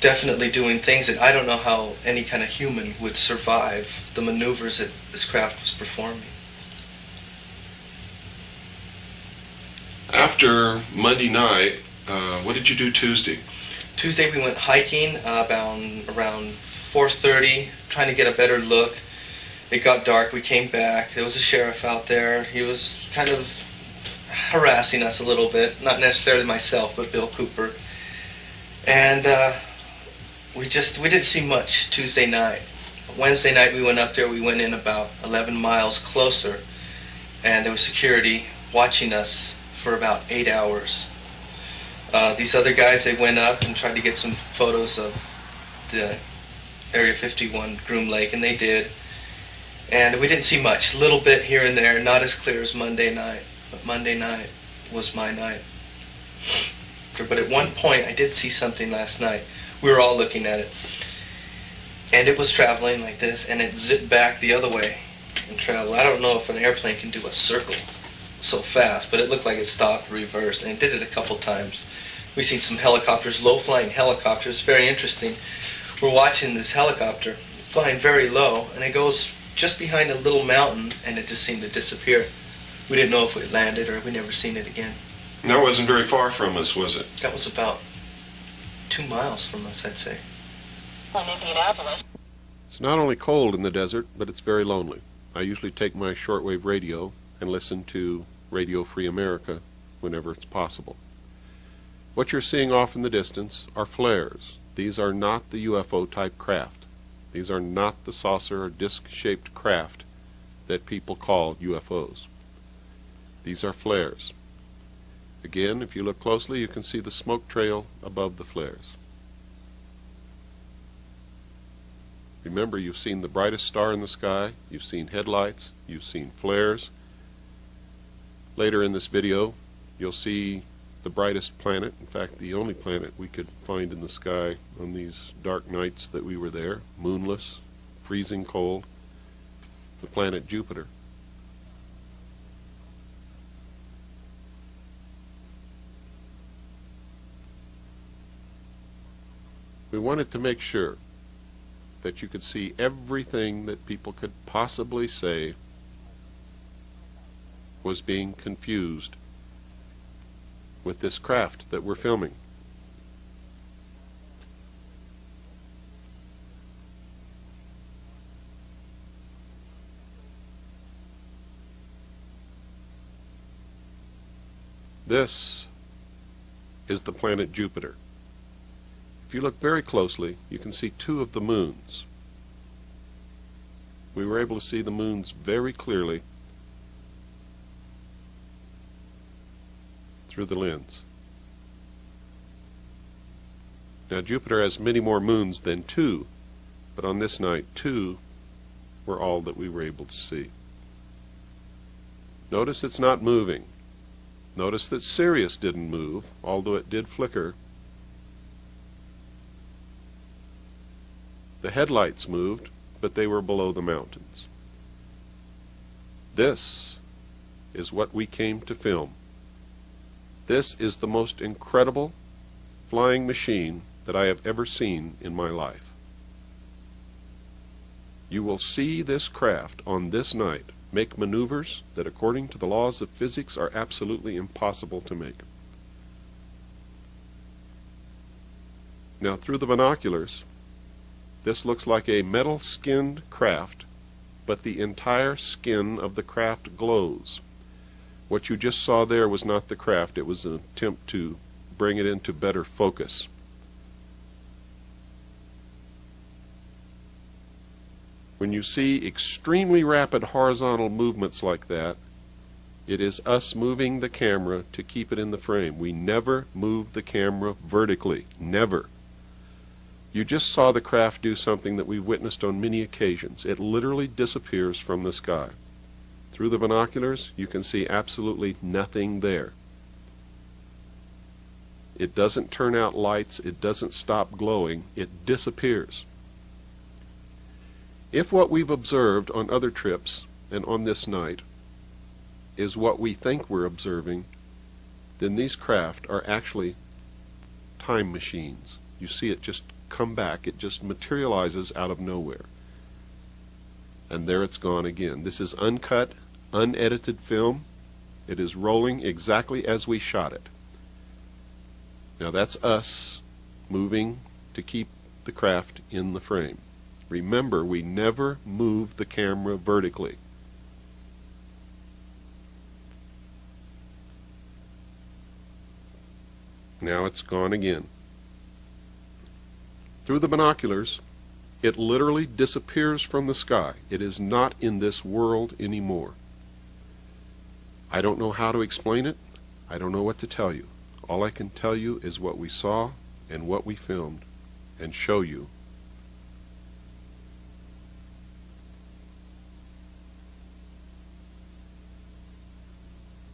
Definitely doing things that I don't know how any kind of human would survive the maneuvers that this craft was performing. After Monday night, what did you do Tuesday? Tuesday we went hiking around 4:30, trying to get a better look. It got dark. We came back. There was a sheriff out there. He was kind of harassing us a little bit, not necessarily myself, but Bill Cooper. And we didn't see much Tuesday night. Wednesday night we went up there. We went in about 11 miles closer, and there was security watching us for about 8 hours. These other guys, they went up and tried to get some photos of the Area 51 Groom Lake, and they did. And we didn't see much, a little bit here and there, not as clear as Monday night. But Monday night was my night. But at one point, I did see something last night. We were all looking at it. And it was traveling like this, and it zipped back the other way and traveled. I don't know if an airplane can do a circle so fast, but it looked like it stopped, reversed, and it did it a couple times. We've seen some helicopters, low-flying helicopters, very interesting. We're watching this helicopter flying very low, and it goes just behind a little mountain, and it just seemed to disappear. We didn't know if it landed or we never seen it again. And that wasn't very far from us, was it? That was about 2 miles from us, I'd say. In Indianapolis. It's not only cold in the desert, but it's very lonely. I usually take my shortwave radio and listen to Radio Free America whenever it's possible. What you're seeing off in the distance are flares. These are not the UFO-type craft. These are not the saucer or disc-shaped craft that people call UFOs. These are flares. Again, if you look closely, you can see the smoke trail above the flares. Remember, you've seen the brightest star in the sky, you've seen headlights, you've seen flares. Later in this video, you'll see the brightest planet, in fact the only planet we could find in the sky on these dark nights that we were there, moonless, freezing cold, the planet Jupiter. We wanted to make sure that you could see everything that people could possibly say was being confused with this craft that we're filming. This is the planet Jupiter. If you look very closely, you can see two of the moons. We were able to see the moons very clearly through the lens. Now Jupiter has many more moons than two, but on this night two were all that we were able to see. Notice it's not moving. Notice that Sirius didn't move, although it did flicker. The headlights moved, but they were below the mountains. This is what we came to film. This is the most incredible flying machine that I have ever seen in my life. You will see this craft on this night make maneuvers that according to the laws of physics are absolutely impossible to make. Now through the binoculars, this looks like a metal-skinned craft, but the entire skin of the craft glows. What you just saw there was not the craft, it was an attempt to bring it into better focus. When you see extremely rapid horizontal movements like that, it is us moving the camera to keep it in the frame. We never move the camera vertically, never. You just saw the craft do something that we've witnessed on many occasions. It literally disappears from the sky. Through the binoculars, you can see absolutely nothing there. It doesn't turn out lights, it doesn't stop glowing, it disappears. If what we've observed on other trips and on this night is what we think we're observing, then these craft are actually time machines. You see it just come back, it just materializes out of nowhere. And there it's gone again. This is uncut, unedited film. It is rolling exactly as we shot it. Now that's us moving to keep the craft in the frame. Remember, we never move the camera vertically. Now it's gone again. Through the binoculars, it literally disappears from the sky. It is not in this world anymore. I don't know how to explain it. I don't know what to tell you. All I can tell you is what we saw and what we filmed and show you.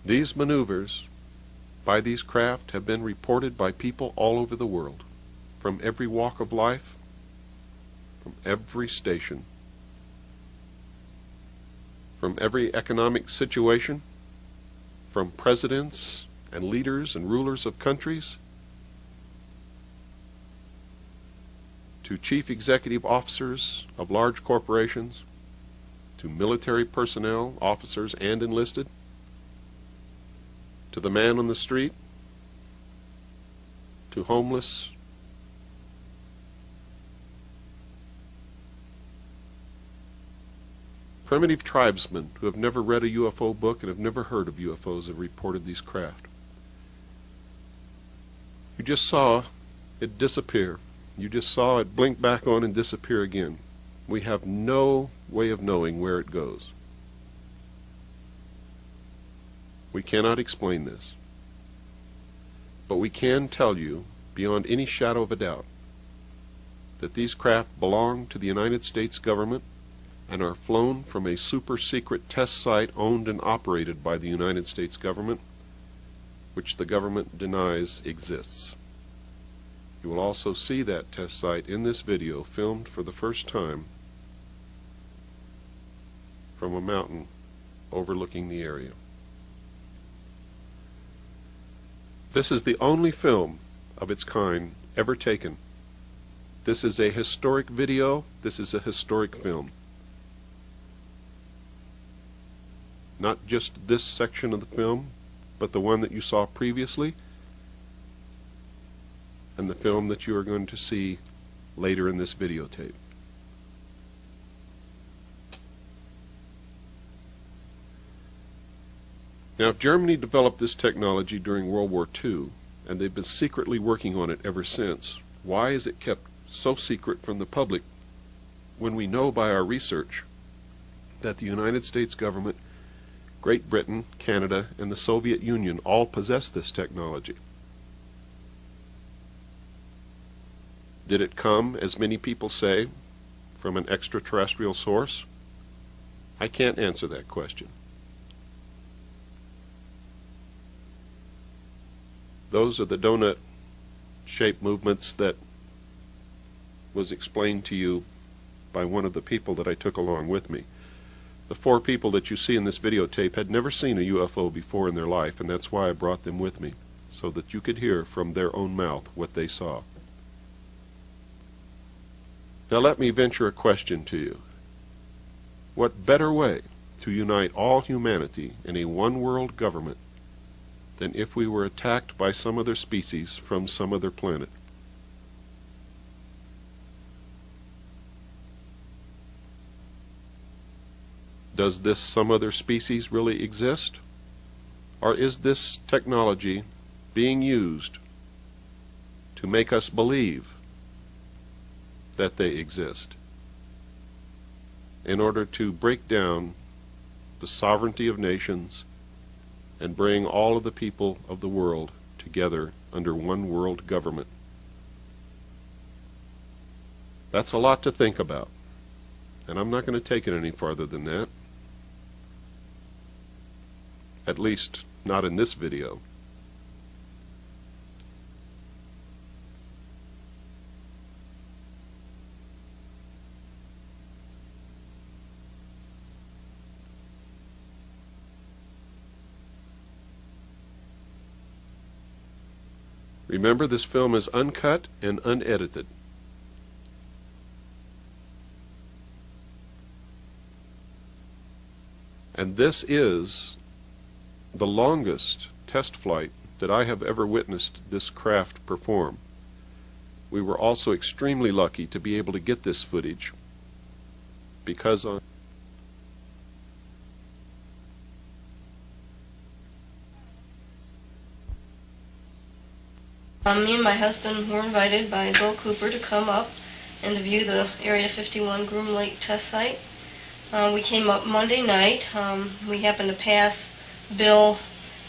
These maneuvers by these craft have been reported by people all over the world, from every walk of life, from every station, from every economic situation, from presidents and leaders and rulers of countries, to chief executive officers of large corporations, to military personnel, officers and enlisted, to the man on the street, to homeless, primitive tribesmen who have never read a UFO book and have never heard of UFOs have reported these craft. You just saw it disappear. You just saw it blink back on and disappear again. We have no way of knowing where it goes. We cannot explain this. But we can tell you, beyond any shadow of a doubt, that these craft belong to the United States government and are flown from a super-secret test site owned and operated by the United States government, which the government denies exists. You will also see that test site in this video, filmed for the first time from a mountain overlooking the area. This is the only film of its kind ever taken. This is a historic video. This is a historic film. Not just this section of the film, but the one that you saw previously, and the film that you are going to see later in this videotape. Now, if Germany developed this technology during World War II, and they've been secretly working on it ever since, why is it kept so secret from the public when we know by our research that the United States government, Great Britain, Canada, and the Soviet Union all possess this technology? Did it come, as many people say, from an extraterrestrial source? I can't answer that question. Those are the donut-shaped movements that was explained to you by one of the people that I took along with me. The 4 people that you see in this videotape had never seen a UFO before in their life, and that's why I brought them with me, so that you could hear from their own mouth what they saw. Now let me venture a question to you. What better way to unite all humanity in a one-world government than if we were attacked by some other species from some other planet? Does this some other species really exist? Or is this technology being used to make us believe that they exist, in order to break down the sovereignty of nations and bring all of the people of the world together under one world government? That's a lot to think about, and I'm not going to take it any farther than that. At least, not in this video. Remember, this film is uncut and unedited. And this is the longest test flight that I have ever witnessed this craft perform. We were also extremely lucky to be able to get this footage because on me and my husband were invited by Bill Cooper to come up and to view the Area 51 Groom Lake test site. We came up Monday night. We happened to pass Bill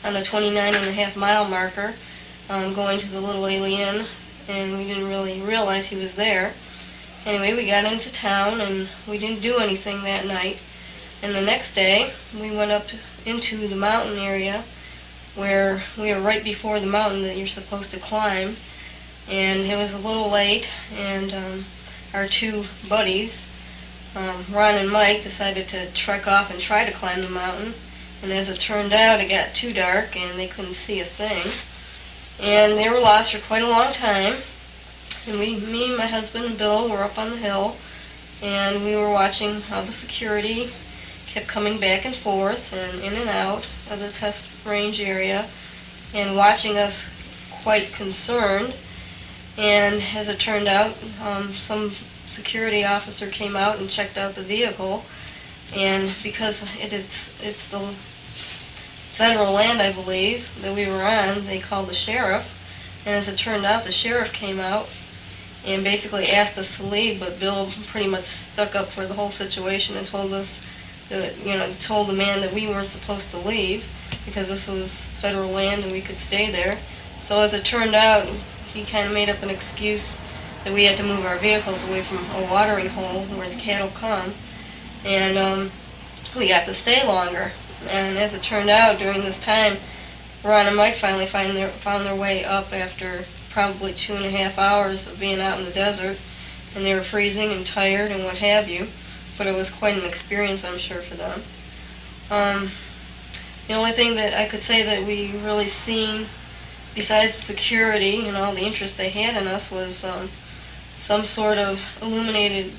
on the 29.5-mile marker going to the Little Alien, and we didn't really realize he was there. Anyway, we got into town and we didn't do anything that night. And the next day we went up into the mountain area where we were right before the mountain that you're supposed to climb, and it was a little late, and our 2 buddies, Ron and Mike, decided to trek off and try to climb the mountain, and as it turned out it got too dark and they couldn't see a thing, and they were lost for quite a long time. And me and my husband and Bill were up on the hill, and we were watching how the security kept coming back and forth and in and out of the test range area, and watching us quite concerned. And as it turned out, some security officer came out and checked out the vehicle, and because it's the federal land, I believe, that we were on, they called the sheriff. And as it turned out, the sheriff came out and basically asked us to leave, but Bill pretty much stuck up for the whole situation and told us that, told the man that we weren't supposed to leave because this was federal land and we could stay there. So as it turned out, he kind of made up an excuse that we had to move our vehicles away from a watering hole where the cattle come, and we got to stay longer. And as it turned out, during this time, Ron and Mike finally found their way up after probably 2.5 hours of being out in the desert, and they were freezing and tired and what have you, but it was quite an experience, I'm sure, for them. The only thing that I could say that we really seen, besides the security and all the interest they had in us, was some sort of illuminated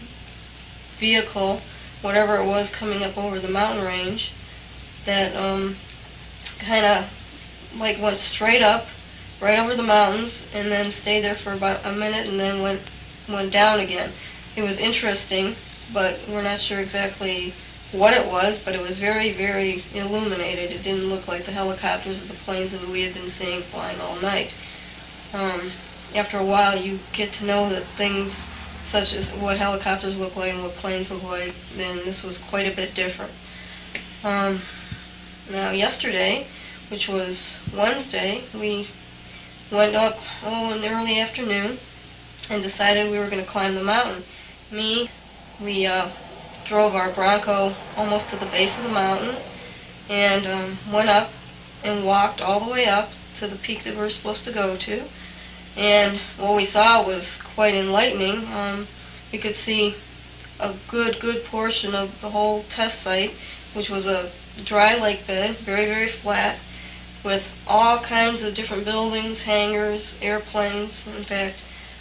vehicle, whatever it was, coming up over the mountain range that kind of like went straight up, right over the mountains, and then stayed there for about a minute and then went down again. It was interesting, but we're not sure exactly what it was, but it was very, very illuminated. It didn't look like the helicopters or the planes that we had been seeing flying all night. After a while, you get to know that things such as what helicopters look like and what planes look like, then this was quite a bit different. Now yesterday, which was Wednesday, we went up in the early afternoon and decided we were going to climb the mountain. We drove our Bronco almost to the base of the mountain and went up and walked all the way up to the peak that we were supposed to go to. And what we saw was quite enlightening. We could see a good portion of the whole test site, which was a dry lake bed, very, very flat, with all kinds of different buildings, hangars, airplanes. In fact,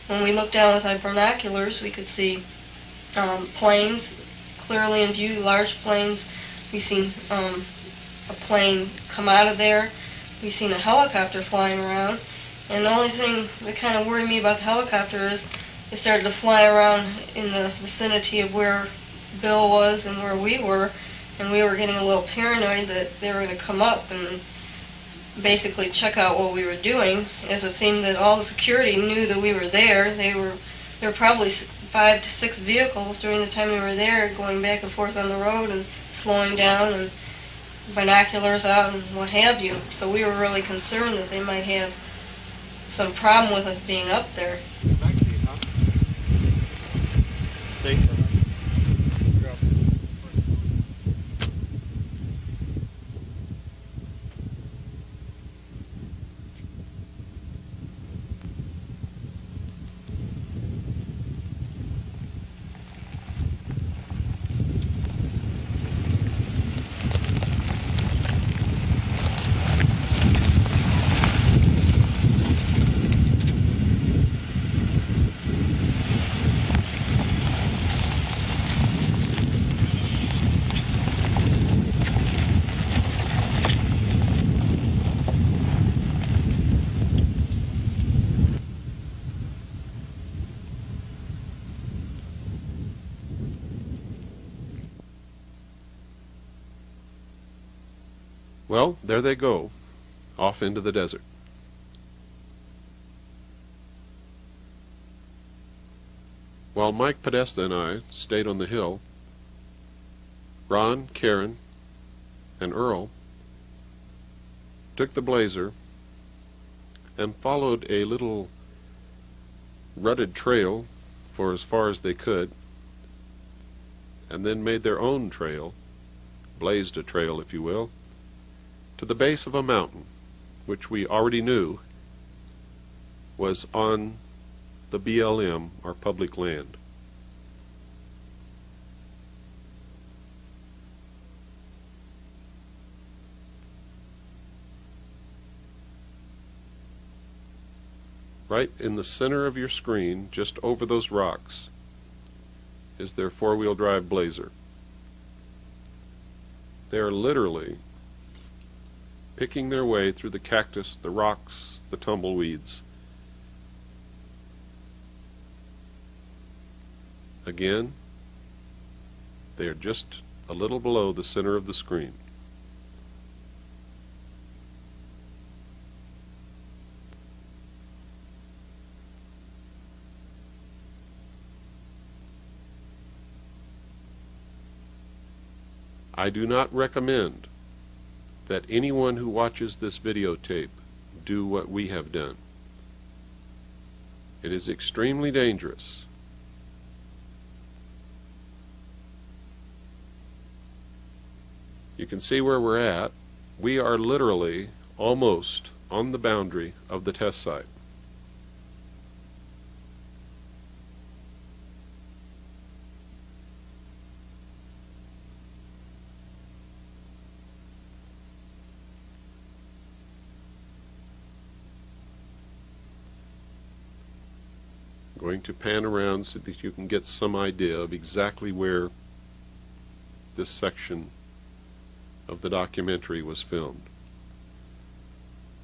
when we looked down with our binoculars, we could see planes clearly in view, large planes. We've seen a plane come out of there. We've seen a helicopter flying around. And the only thing that kind of worried me about the helicopter is it started to fly around in the vicinity of where Bill was and where we were, and we were getting a little paranoid that they were going to come up and basically check out what we were doing, as it seemed that all the security knew that we were there. There were probably 5 to 6 vehicles during the time we were there, going back and forth on the road and slowing down, and binoculars out and what have you. So we were really concerned that they might have some problem with us being up there. Safer. Well, there they go, off into the desert. While Mike Podesta and I stayed on the hill, Ron, Karen, and Earl took the Blazer and followed a little rutted trail for as far as they could, and then made their own trail, blazed a trail, if you will, to the base of a mountain, which we already knew was on the BLM, our public land. Right in the center of your screen, just over those rocks, is their four-wheel drive Blazer. They are literally picking their way through the cactus, the rocks, the tumbleweeds. Again, they are just a little below the center of the screen. I do not recommend that anyone who watches this videotape do what we have done. It is extremely dangerous. You can see where we're at. We are literally almost on the boundary of the test site. Going to pan around so that you can get some idea of exactly where this section of the documentary was filmed.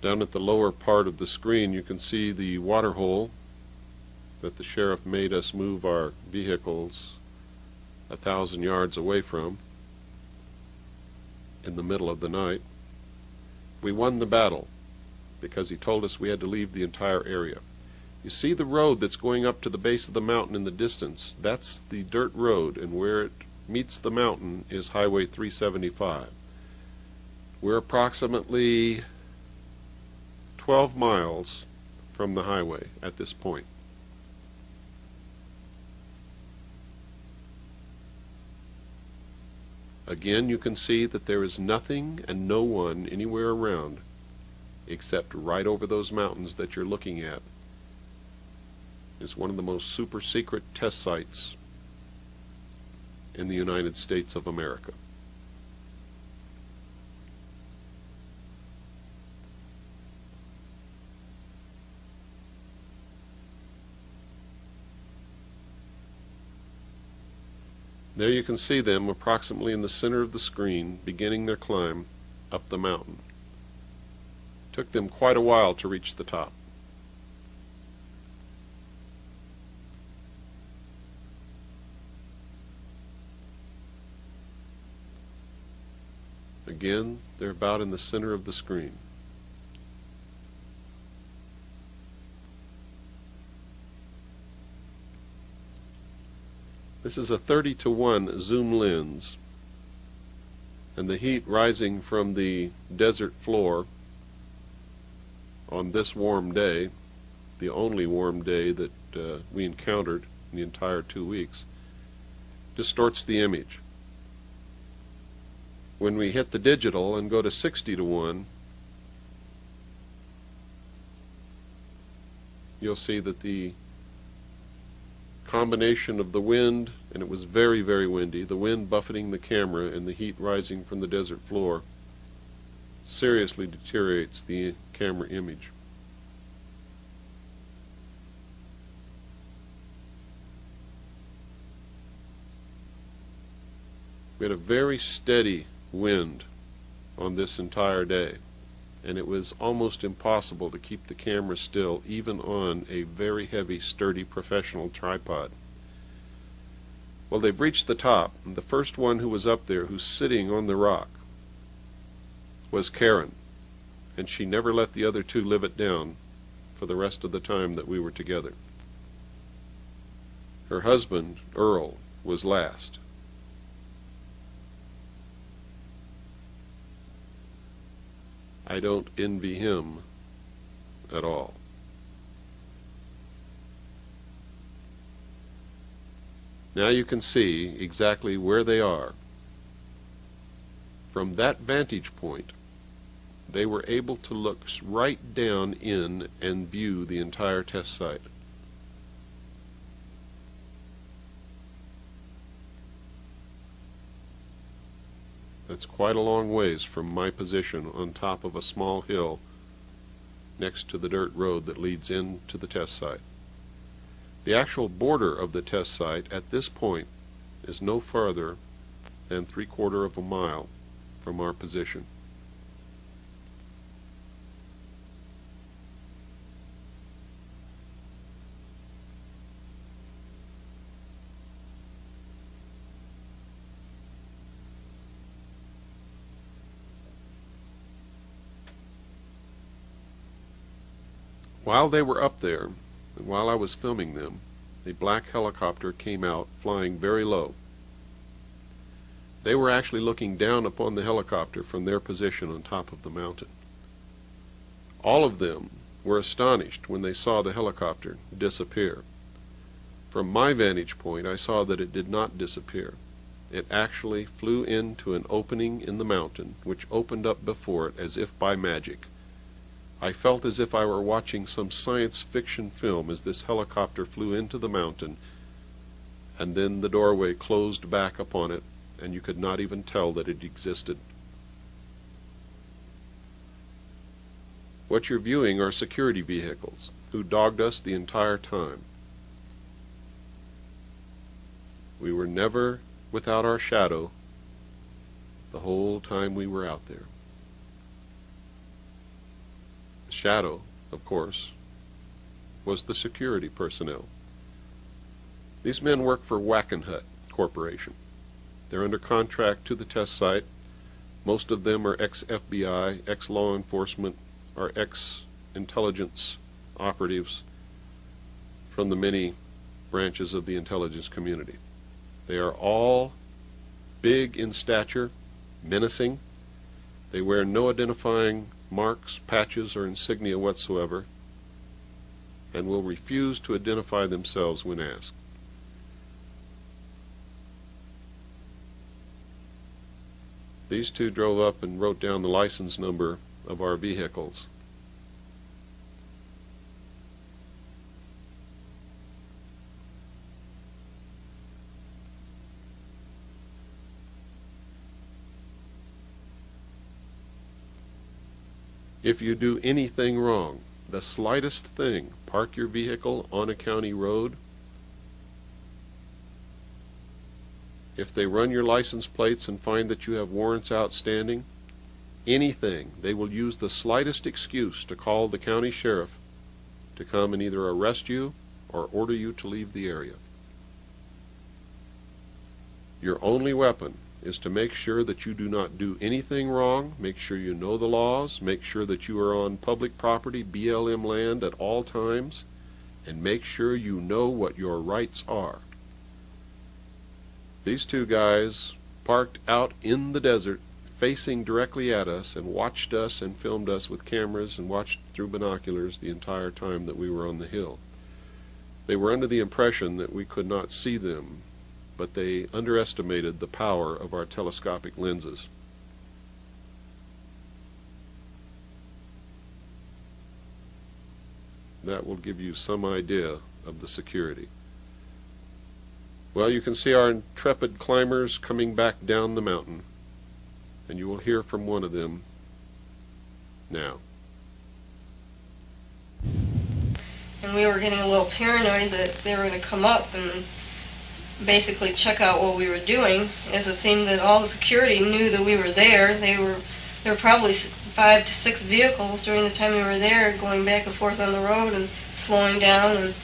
Down at the lower part of the screen you can see the water hole that the sheriff made us move our vehicles 1,000 yards away from in the middle of the night. We won the battle because he told us we had to leave the entire area. You see the road that's going up to the base of the mountain in the distance? That's the dirt road, and where it meets the mountain is Highway 375. We're approximately 12 miles from the highway at this point. Again, you can see that there is nothing and no one anywhere around except right over those mountains that you're looking at. It's one of the most super secret test sites in the United States of America. There you can see them approximately in the center of the screen, beginning their climb up the mountain. Took them quite a while to reach the top. Again, they're about in the center of the screen. This is a 30-to-1 zoom lens, and the heat rising from the desert floor on this warm day, the only warm day that we encountered in the entire 2 weeks, distorts the image. When we hit the digital and go to 60-to-1, you'll see that the combination of the wind, and it was very, very windy, the wind buffeting the camera and the heat rising from the desert floor seriously deteriorates the camera image. We had a very steady wind on this entire day, and it was almost impossible to keep the camera still even on a very heavy, sturdy professional tripod. Well, they've reached the top, and the first one who was up there, who's sitting on the rock, was Karen, and she never let the other two live it down for the rest of the time that we were together. Her husband, Earl, was last. I don't envy him at all. Now you can see exactly where they are. From that vantage point, they were able to look right down in and view the entire test site. That's quite a long ways from my position on top of a small hill next to the dirt road that leads into the test site. The actual border of the test site at this point is no farther than 3/4 of a mile from our position. While they were up there, and while I was filming them, a black helicopter came out flying very low. They were actually looking down upon the helicopter from their position on top of the mountain. All of them were astonished when they saw the helicopter disappear. From my vantage point, I saw that it did not disappear. It actually flew into an opening in the mountain, which opened up before it as if by magic. I felt as if I were watching some science fiction film as this helicopter flew into the mountain, and then the doorway closed back upon it, and you could not even tell that it existed. What you're viewing are security vehicles who dogged us the entire time. We were never without our shadow the whole time we were out there. The shadow, of course, was the security personnel. These men work for Wackenhut Corporation. They're under contract to the test site. Most of them are ex-FBI, ex-law enforcement, or ex-intelligence operatives from the many branches of the intelligence community. They are all big in stature, menacing. They wear no identifying marks, patches, or insignia whatsoever, and will refuse to identify themselves when asked. These two drove up and wrote down the license number of our vehicles. If you do anything wrong, the slightest thing, park your vehicle on a county road, if they run your license plates and find that you have warrants outstanding, anything, they will use the slightest excuse to call the county sheriff to come and either arrest you or order you to leave the area. Your only weapon is to make sure that you do not do anything wrong, make sure you know the laws, make sure that you are on public property, BLM land at all times, and make sure you know what your rights are. These two guys parked out in the desert, facing directly at us, and watched us and filmed us with cameras and watched through binoculars the entire time that we were on the hill. They were under the impression that we could not see them, but they underestimated the power of our telescopic lenses. That will give you some idea of the security. Well, you can see our intrepid climbers coming back down the mountain, and you will hear from one of them now. And we were getting a little paranoid that they were going to come up and basically check out what we were doing, as it seemed that all the security knew that we were there. There were probably 5 to 6 vehicles during the time we were there, going back and forth on the road and slowing down, and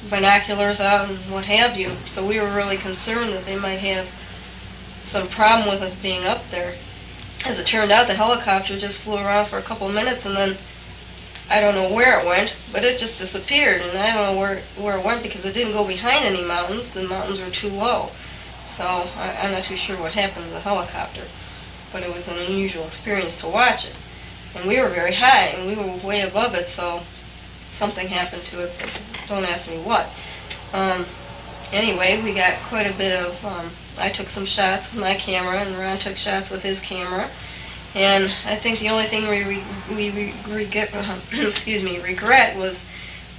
binoculars out and what have you. So we were really concerned that they might have some problem with us being up there. As it turned out, the helicopter just flew around for a couple of minutes, and then I don't know where it went, but it just disappeared, and I don't know where it went because it didn't go behind any mountains. The mountains were too low. So I'm not too sure what happened to the helicopter, but it was an unusual experience to watch it. And we were very high, and we were way above it, so something happened to it, but don't ask me what. Anyway, we got quite a bit of, I took some shots with my camera, and Ron took shots with his camera. And I think the only thing we regret was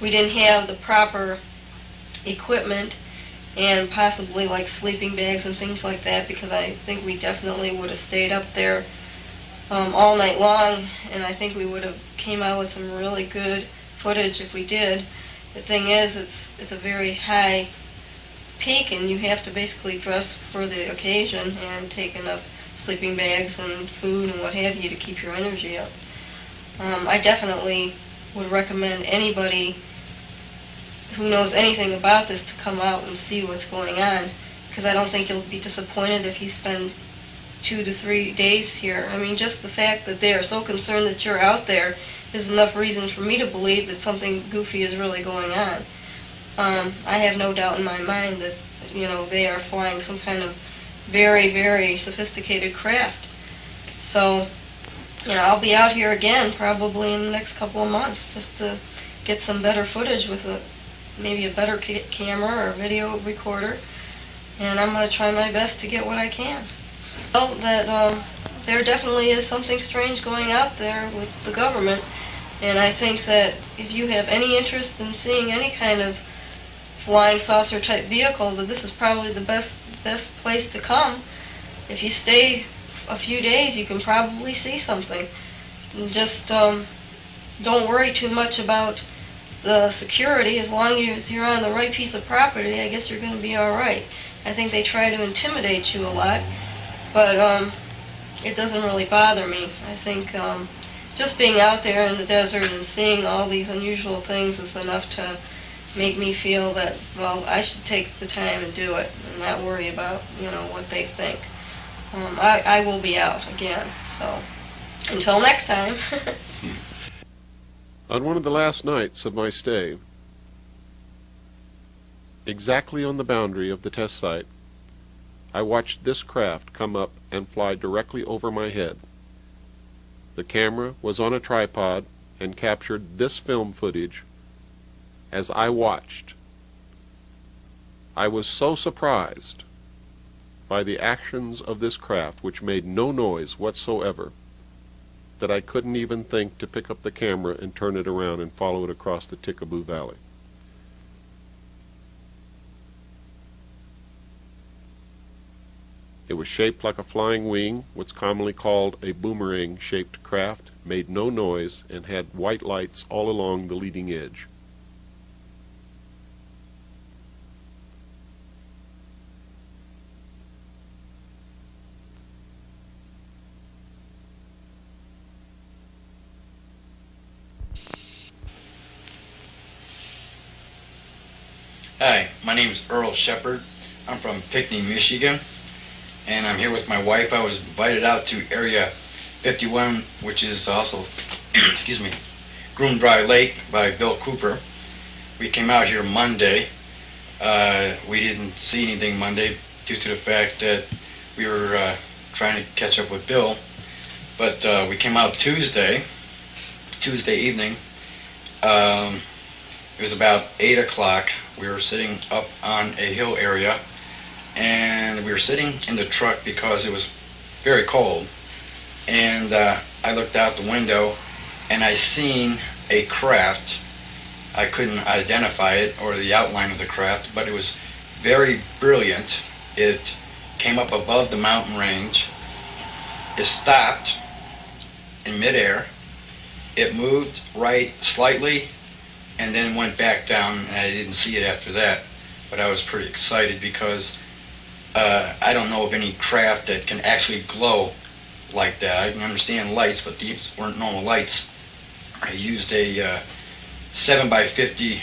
we didn't have the proper equipment and possibly like sleeping bags and things like that, because I think we definitely would have stayed up there all night long, and I think we would have came out with some really good footage if we did. The thing is, it's a very high peak, and you have to basically dress for the occasion and take enough sleeping bags and food and what have you to keep your energy up. I definitely would recommend anybody who knows anything about this to come out and see what's going on, because I don't think you'll be disappointed if you spend 2 to 3 days here. I mean, just the fact that they are so concerned that you're out there is enough reason for me to believe that something goofy is really going on. I have no doubt in my mind that, they are flying some kind of very, very sophisticated craft. So I'll be out here again probably in the next couple of months just to get some better footage with maybe a better camera or video recorder, and I'm going to try my best to get what I can. Well, that there definitely is something strange going out there with the government, and I think that if you have any interest in seeing any kind of flying saucer type vehicle, that this is probably the best place to come. If you stay a few days, you can probably see something. And just don't worry too much about the security. As long as you're on the right piece of property, I guess you're going to be all right. I think they try to intimidate you a lot, but it doesn't really bother me. I think just being out there in the desert and seeing all these unusual things is enough to make me feel that, well, I should take the time and do it and not worry about, what they think. I will be out again, so until next time. On one of the last nights of my stay, exactly on the boundary of the test site, I watched this craft come up and fly directly over my head. The camera was on a tripod and captured this film footage as I watched. I was so surprised by the actions of this craft, which made no noise whatsoever, that I couldn't even think to pick up the camera and turn it around and follow it across the Tickaboo Valley. It was shaped like a flying wing, what's commonly called a boomerang-shaped craft, made no noise, and had white lights all along the leading edge. Hi, my name is Earl Shepard. I'm from Pinckney, Michigan, and I'm here with my wife. I was invited out to Area 51, which is also, excuse me, Groom Dry Lake by Bill Cooper. We came out here Monday. We didn't see anything Monday due to the fact that we were trying to catch up with Bill. But we came out Tuesday evening. It was about 8 o'clock. We were sitting up on a hill area, and we were sitting in the truck because it was very cold. And I looked out the window, and I seen a craft. I couldn't identify it or the outline of the craft, but it was very brilliant. It came up above the mountain range. It stopped in midair. It moved right slightly and then went back down, and I didn't see it after that. But I was pretty excited because I don't know of any craft that can actually glow like that. I can understand lights, but these weren't normal lights. I used a 7x50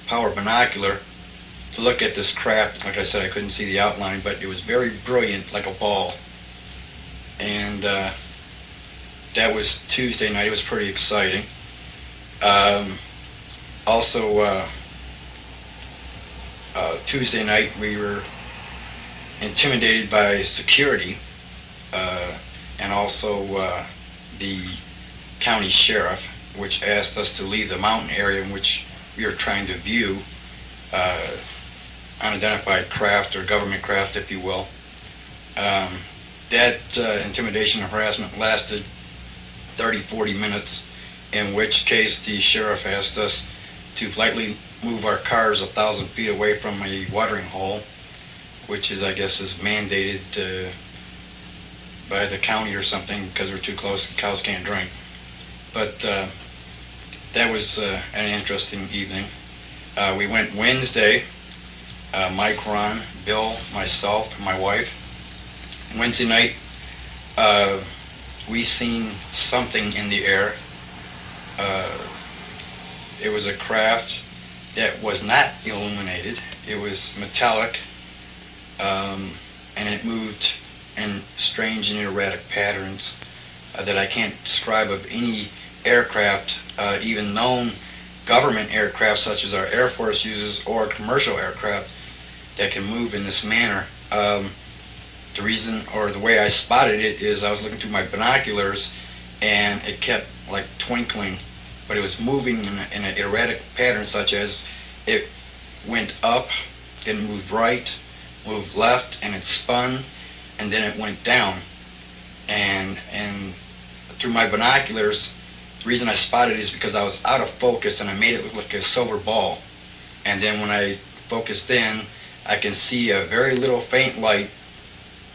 power binocular to look at this craft. Like I said, I couldn't see the outline, but it was very brilliant, like a ball. And that was Tuesday night. It was pretty exciting. Also, Tuesday night we were intimidated by security and also the county sheriff, which asked us to leave the mountain area in which we were trying to view unidentified craft or government craft, if you will. That intimidation and harassment lasted 30-40 minutes, in which case the sheriff asked us to politely move our cars 1,000 feet away from a watering hole, which is, I guess, is mandated by the county or something because we're too close, cows can't drink. But that was an interesting evening. We went Wednesday, Mike, Ron, Bill, myself, my wife. Wednesday night, we seen something in the air. It was a craft that was not illuminated. It was metallic, and it moved in strange and erratic patterns that I can't describe of any aircraft, even known government aircraft such as our Air Force uses, or commercial aircraft that can move in this manner. The reason, or the way I spotted it, is I was looking through my binoculars, and it kept like twinkling, but it was moving in an erratic pattern, such as it went up, then moved right, moved left, and it spun, and then it went down. And through my binoculars, the reason I spotted it is because I was out of focus and I made it look like a silver ball. And then when I focused in, I can see a very little faint light,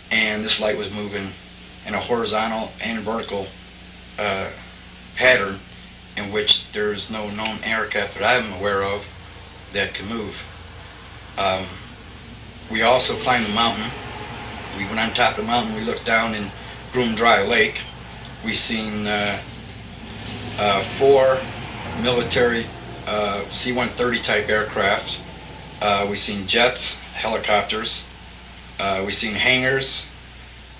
and this light was moving in a horizontal and vertical pattern, in which there's no known aircraft that I'm aware of that can move. We also climbed the mountain. We went on top of the mountain. We looked down in Groom Dry Lake. We seen 4 military C-130 type aircraft. We seen jets, helicopters. We seen hangars.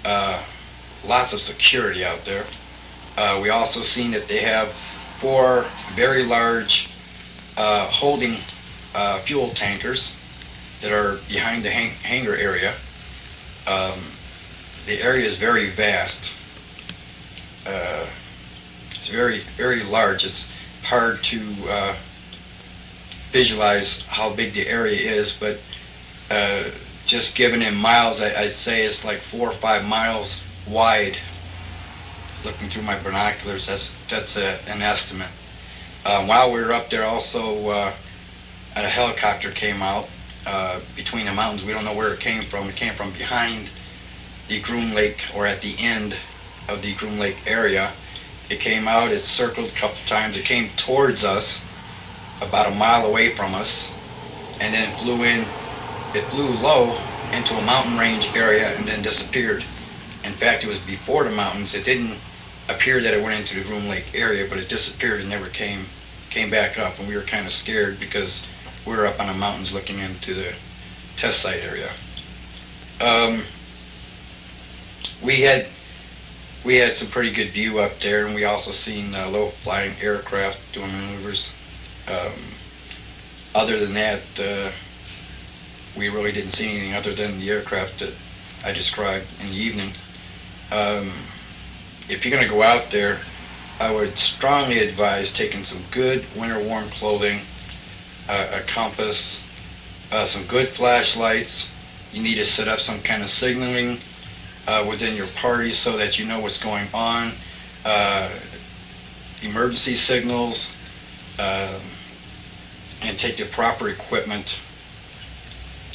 Lots of security out there. We also seen that they have 4 very large holding fuel tankers that are behind the hangar area. The area is very vast. It's very, very large. It's hard to visualize how big the area is, but just given in miles, I'd say it's like 4 or 5 miles wide. Looking through my binoculars, that's an estimate. While we were up there, also a helicopter came out between the mountains. We don't know where it came from. It came from behind the Groom Lake, or at the end of the Groom Lake area. It came out, it circled a couple times, it came towards us, about a mile away from us, and then flew in. It flew low into a mountain range area and then disappeared. In fact, it was before the mountains. It didn't appear that it went into the Groom Lake area, but it disappeared and never came back up, and we were kind of scared because we were up on the mountains looking into the test site area. We had some pretty good view up there, and we also seen low-flying aircraft doing maneuvers. Other than that, we really didn't see anything other than the aircraft that I described in the evening. If you're going to go out there, I would strongly advise taking some good winter warm clothing, a compass, some good flashlights. You need to set up some kind of signaling within your party so that you know what's going on, emergency signals, and take the proper equipment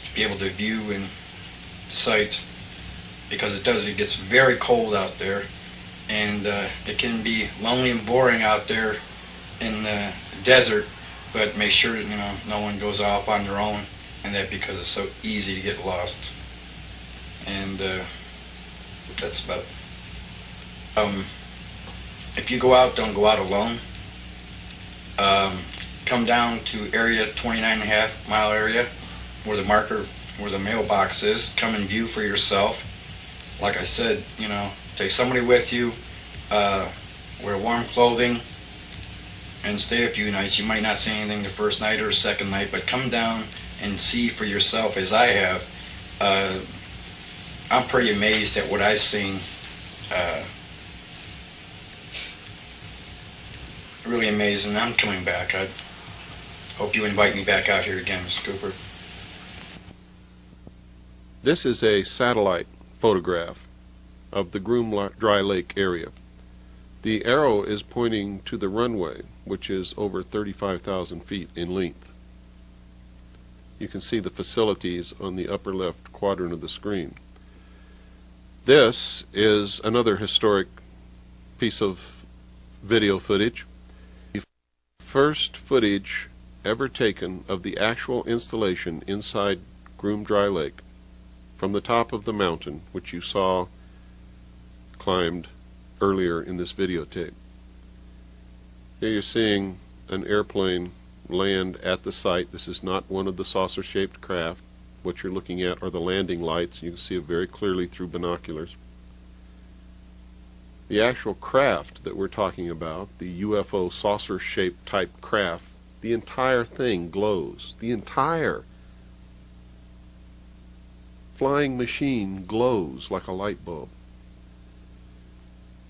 to be able to view in sight, because it gets very cold out there, and it can be lonely and boring out there in the desert, but make sure that no one goes off on their own, and that because it's so easy to get lost. And that's about it. If you go out, don't go out alone. Come down to area 29.5 mile area where the mailbox is. Come and view for yourself. Like I said, take somebody with you, wear warm clothing, and stay a few nights. You might not see anything the first night or second night, but come down and see for yourself, as I have. I'm pretty amazed at what I've seen. Really amazing. I'm coming back. I hope you invite me back out here again, Mr. Cooper. This is a satellite photograph of the Groom Dry Lake area. The arrow is pointing to the runway, which is over 35,000 feet in length. You can see the facilities on the upper left quadrant of the screen. This is another historic piece of video footage. The first footage ever taken of the actual installation inside Groom Dry Lake from the top of the mountain, which you saw climbed earlier in this videotape. Here you're seeing an airplane land at the site. This is not one of the saucer-shaped craft. What you're looking at are the landing lights. You can see it very clearly through binoculars. The actual craft that we're talking about, the UFO saucer-shaped type craft, the entire thing glows. The entire flying machine glows like a light bulb.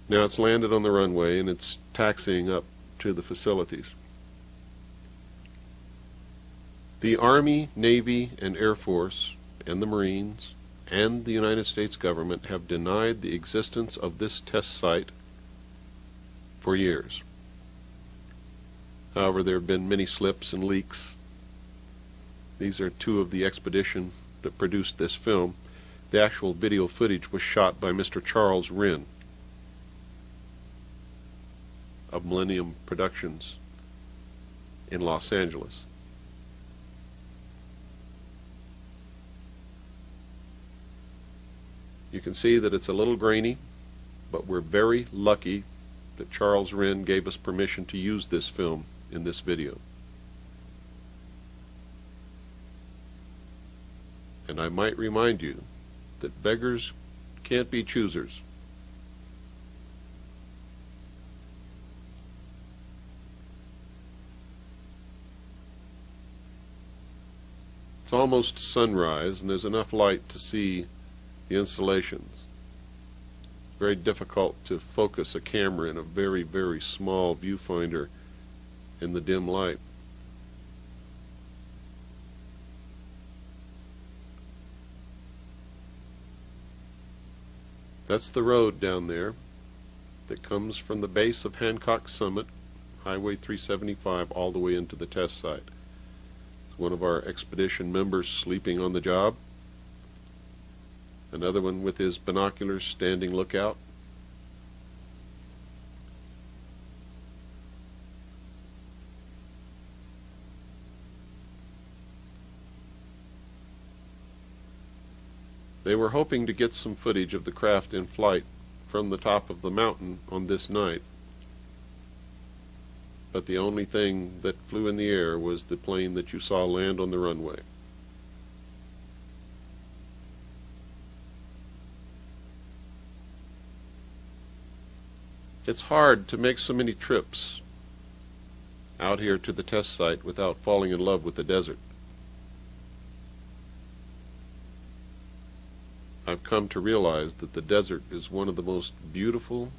Now it's landed on the runway and it's taxiing up to the facilities. The Army, Navy, and Air Force, and the Marines, and the United States government have denied the existence of this test site for years. However, there have been many slips and leaks. These are two of the expedition that produced this film. The actual video footage was shot by Mr. Charles Wren of Millennium Productions in Los Angeles. You can see that it's a little grainy, but we're very lucky that Charles Wren gave us permission to use this film in this video. And I might remind you that beggars can't be choosers. It's almost sunrise and there's enough light to see the installations. It's very difficult to focus a camera in a very, very small viewfinder in the dim light. That's the road down there that comes from the base of Hancock Summit, Highway 375, all the way into the test site. It's one of our expedition members sleeping on the job. Another one with his binoculars standing lookout. They were hoping to get some footage of the craft in flight from the top of the mountain on this night, but the only thing that flew in the air was the plane that you saw land on the runway. It's hard to make so many trips out here to the test site without falling in love with the desert. I've come to realize that the desert is one of the most beautiful,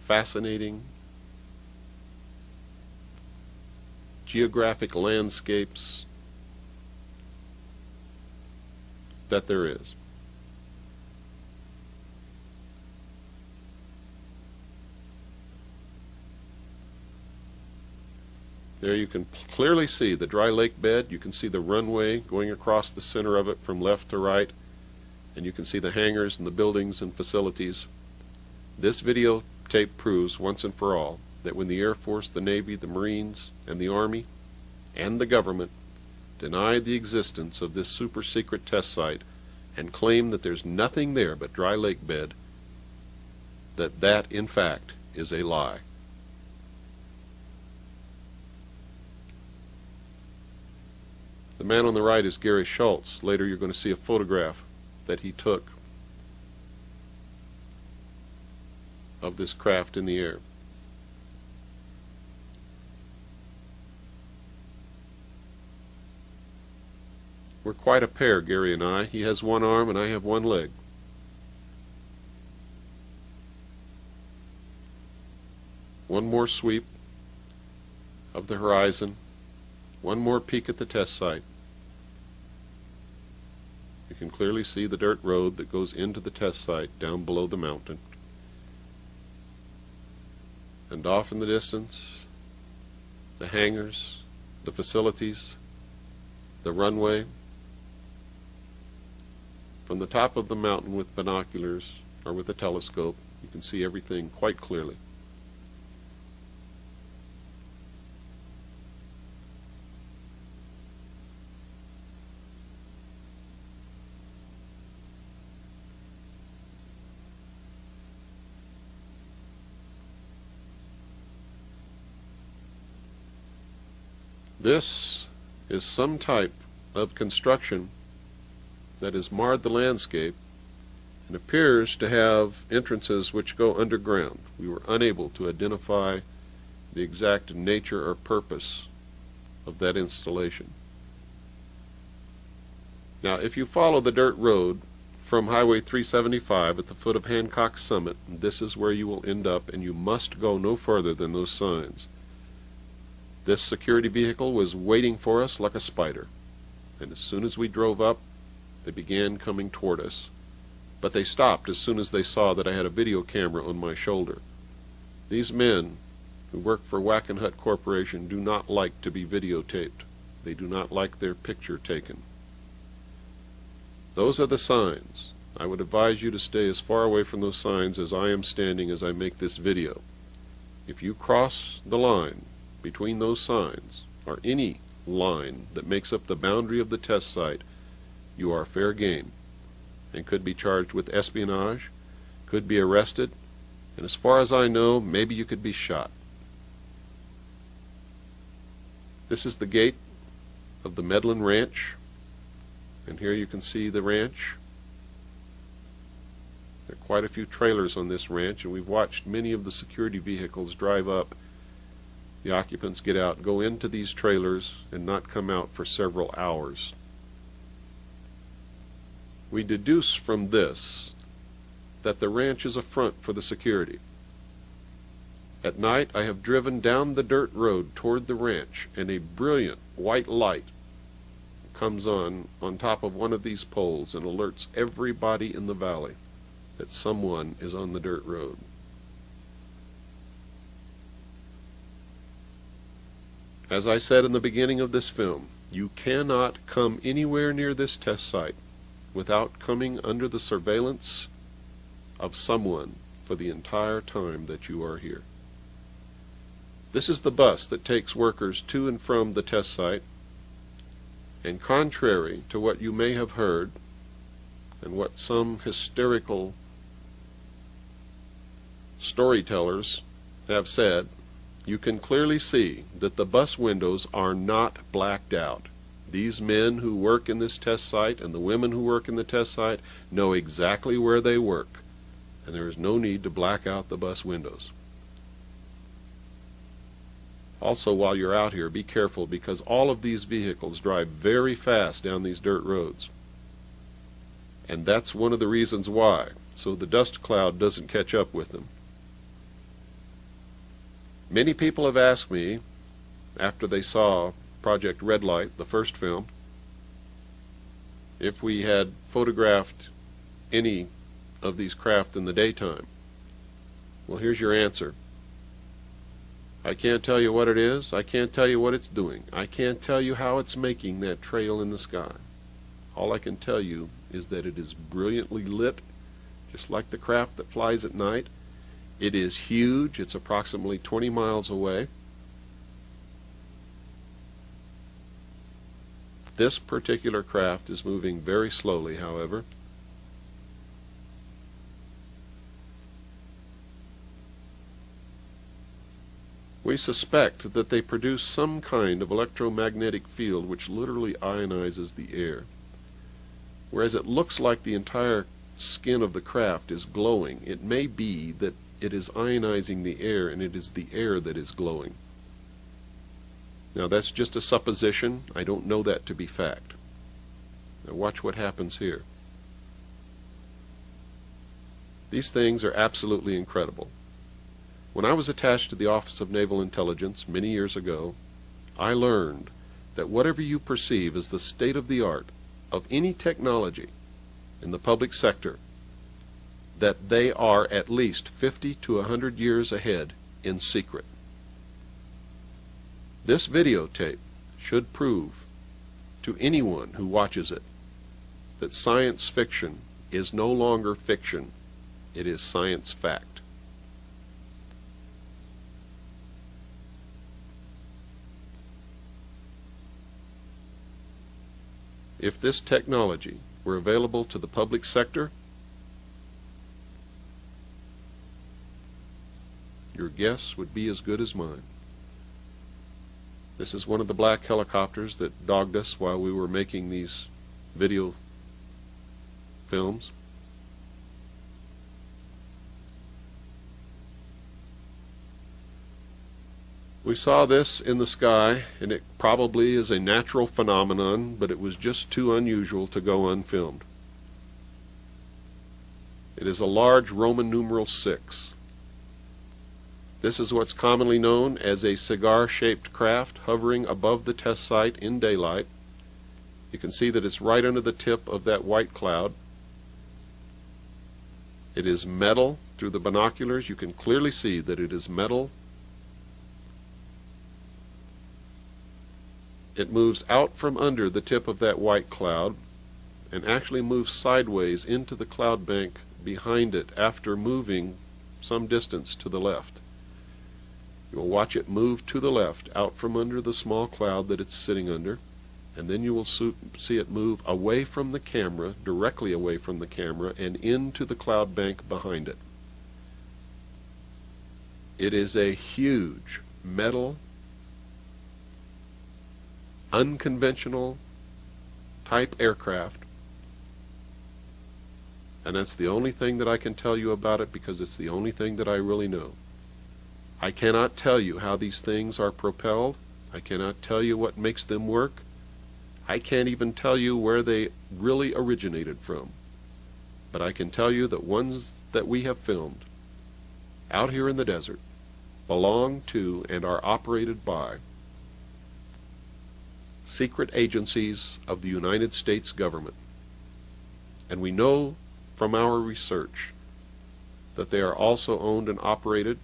fascinating, geographic landscapes that there is. There you can clearly see the dry lake bed. You can see the runway going across the center of it from left to right. And you can see the hangars and the buildings and facilities. This videotape proves once and for all that when the Air Force, the Navy, the Marines, and the Army, and the government deny the existence of this super secret test site and claim that there's nothing there but dry lake bed, that in fact is a lie. The man on the right is Gary Schultz. Later you're going to see a photograph that he took of this craft in the air. We're quite a pair, Gary and I. He has one arm and I have one leg. One more sweep of the horizon, one more peek at the test site. You can clearly see the dirt road that goes into the test site down below the mountain. And off in the distance, the hangars, the facilities, the runway. From the top of the mountain with binoculars or with a telescope, you can see everything quite clearly. This is some type of construction that has marred the landscape and appears to have entrances which go underground. We were unable to identify the exact nature or purpose of that installation. Now, if you follow the dirt road from Highway 375 at the foot of Hancock Summit. This is where you will end up, and you must go no further than those signs. This security vehicle was waiting for us like a spider, and as soon as we drove up, they began coming toward us. But they stopped as soon as they saw that I had a video camera on my shoulder. These men who work for Wackenhut Corporation do not like to be videotaped. They do not like their picture taken. Those are the signs. I would advise you to stay as far away from those signs as I am standing as I make this video. If you cross the line between those signs, or any line that makes up the boundary of the test site, you are fair game and could be charged with espionage, could be arrested, and as far as I know, maybe you could be shot. This is the gate of the Medlin Ranch, and here you can see the ranch. There are quite a few trailers on this ranch, and we've watched many of the security vehicles drive up. The occupants get out, go into these trailers, and not come out for several hours. We deduce from this that the ranch is a front for the security. At night, I have driven down the dirt road toward the ranch, and a brilliant white light comes on top of one of these poles and alerts everybody in the valley that someone is on the dirt road. As I said in the beginning of this film, you cannot come anywhere near this test site without coming under the surveillance of someone for the entire time that you are here. This is the bus that takes workers to and from the test site, and contrary to what you may have heard and what some hysterical storytellers have said, you can clearly see that the bus windows are not blacked out. These men who work in this test site and the women who work in the test site know exactly where they work, and there is no need to black out the bus windows. Also, while you're out here, be careful, because all of these vehicles drive very fast down these dirt roads. And that's one of the reasons why, so the dust cloud doesn't catch up with them. Many people have asked me, after they saw Project Redlight, the first film, if we had photographed any of these craft in the daytime. Well, here's your answer. I can't tell you what it is. I can't tell you what it's doing. I can't tell you how it's making that trail in the sky. All I can tell you is that it is brilliantly lit, just like the craft that flies at night. It is huge. It's approximately 20 miles away. This particular craft is moving very slowly, however. We suspect that they produce some kind of electromagnetic field which literally ionizes the air. Whereas it looks like the entire skin of the craft is glowing, it may be that it is ionizing the air, and it is the air that is glowing. Now, that's just a supposition. I don't know that to be fact. Now watch what happens here. These things are absolutely incredible. When I was attached to the Office of Naval Intelligence many years ago, I learned that whatever you perceive as the state of the art of any technology in the public sector, that they are at least 50 to 100 years ahead in secret. This videotape should prove to anyone who watches it that science fiction is no longer fiction. It is science fact. If this technology were available to the public sector, your guess would be as good as mine. This is one of the black helicopters that dogged us while we were making these video films. We saw this in the sky, and it probably is a natural phenomenon, but it was just too unusual to go unfilmed. It is a large Roman numeral 6. This is what's commonly known as a cigar-shaped craft hovering above the test site in daylight. You can see that it's right under the tip of that white cloud. It is metal. Through the binoculars you can clearly see that it is metal. It moves out from under the tip of that white cloud and actually moves sideways into the cloud bank behind it after moving some distance to the left. You will watch it move to the left out from under the small cloud that it's sitting under, and then you will see it move away from the camera, directly away from the camera, and into the cloud bank behind it. It is a huge metal, unconventional type aircraft, and that's the only thing that I can tell you about it because it's the only thing that I really know. I cannot tell you how these things are propelled. I cannot tell you what makes them work. I can't even tell you where they really originated from. But I can tell you that ones that we have filmed out here in the desert belong to and are operated by secret agencies of the United States government. And we know from our research that they are also owned and operated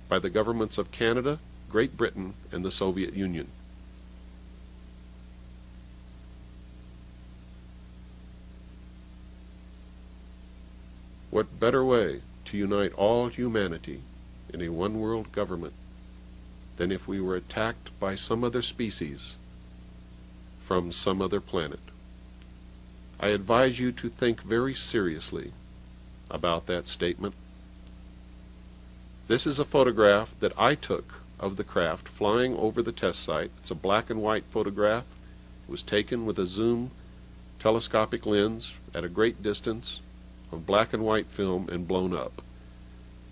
by the governments of Canada, Great Britain, and the Soviet Union. What better way to unite all humanity in a one-world government than if we were attacked by some other species from some other planet? I advise you to think very seriously about that statement. This is a photograph that I took of the craft flying over the test site. It's a black and white photograph. It was taken with a zoom telescopic lens at a great distance of black and white film and blown up.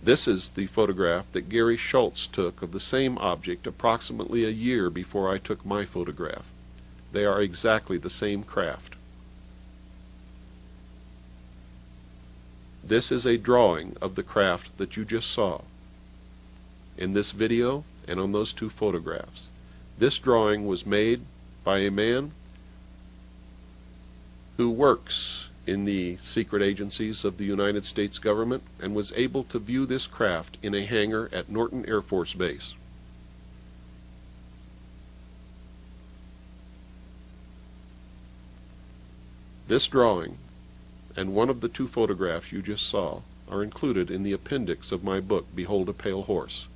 This is the photograph that Gary Schultz took of the same object approximately a year before I took my photograph. They are exactly the same craft. This is a drawing of the craft that you just saw in this video and on those two photographs. This drawing was made by a man who works in the secret agencies of the United States government and was able to view this craft in a hangar at Norton Air Force Base. This drawing and one of the two photographs you just saw are included in the appendix of my book, Behold a Pale Horse.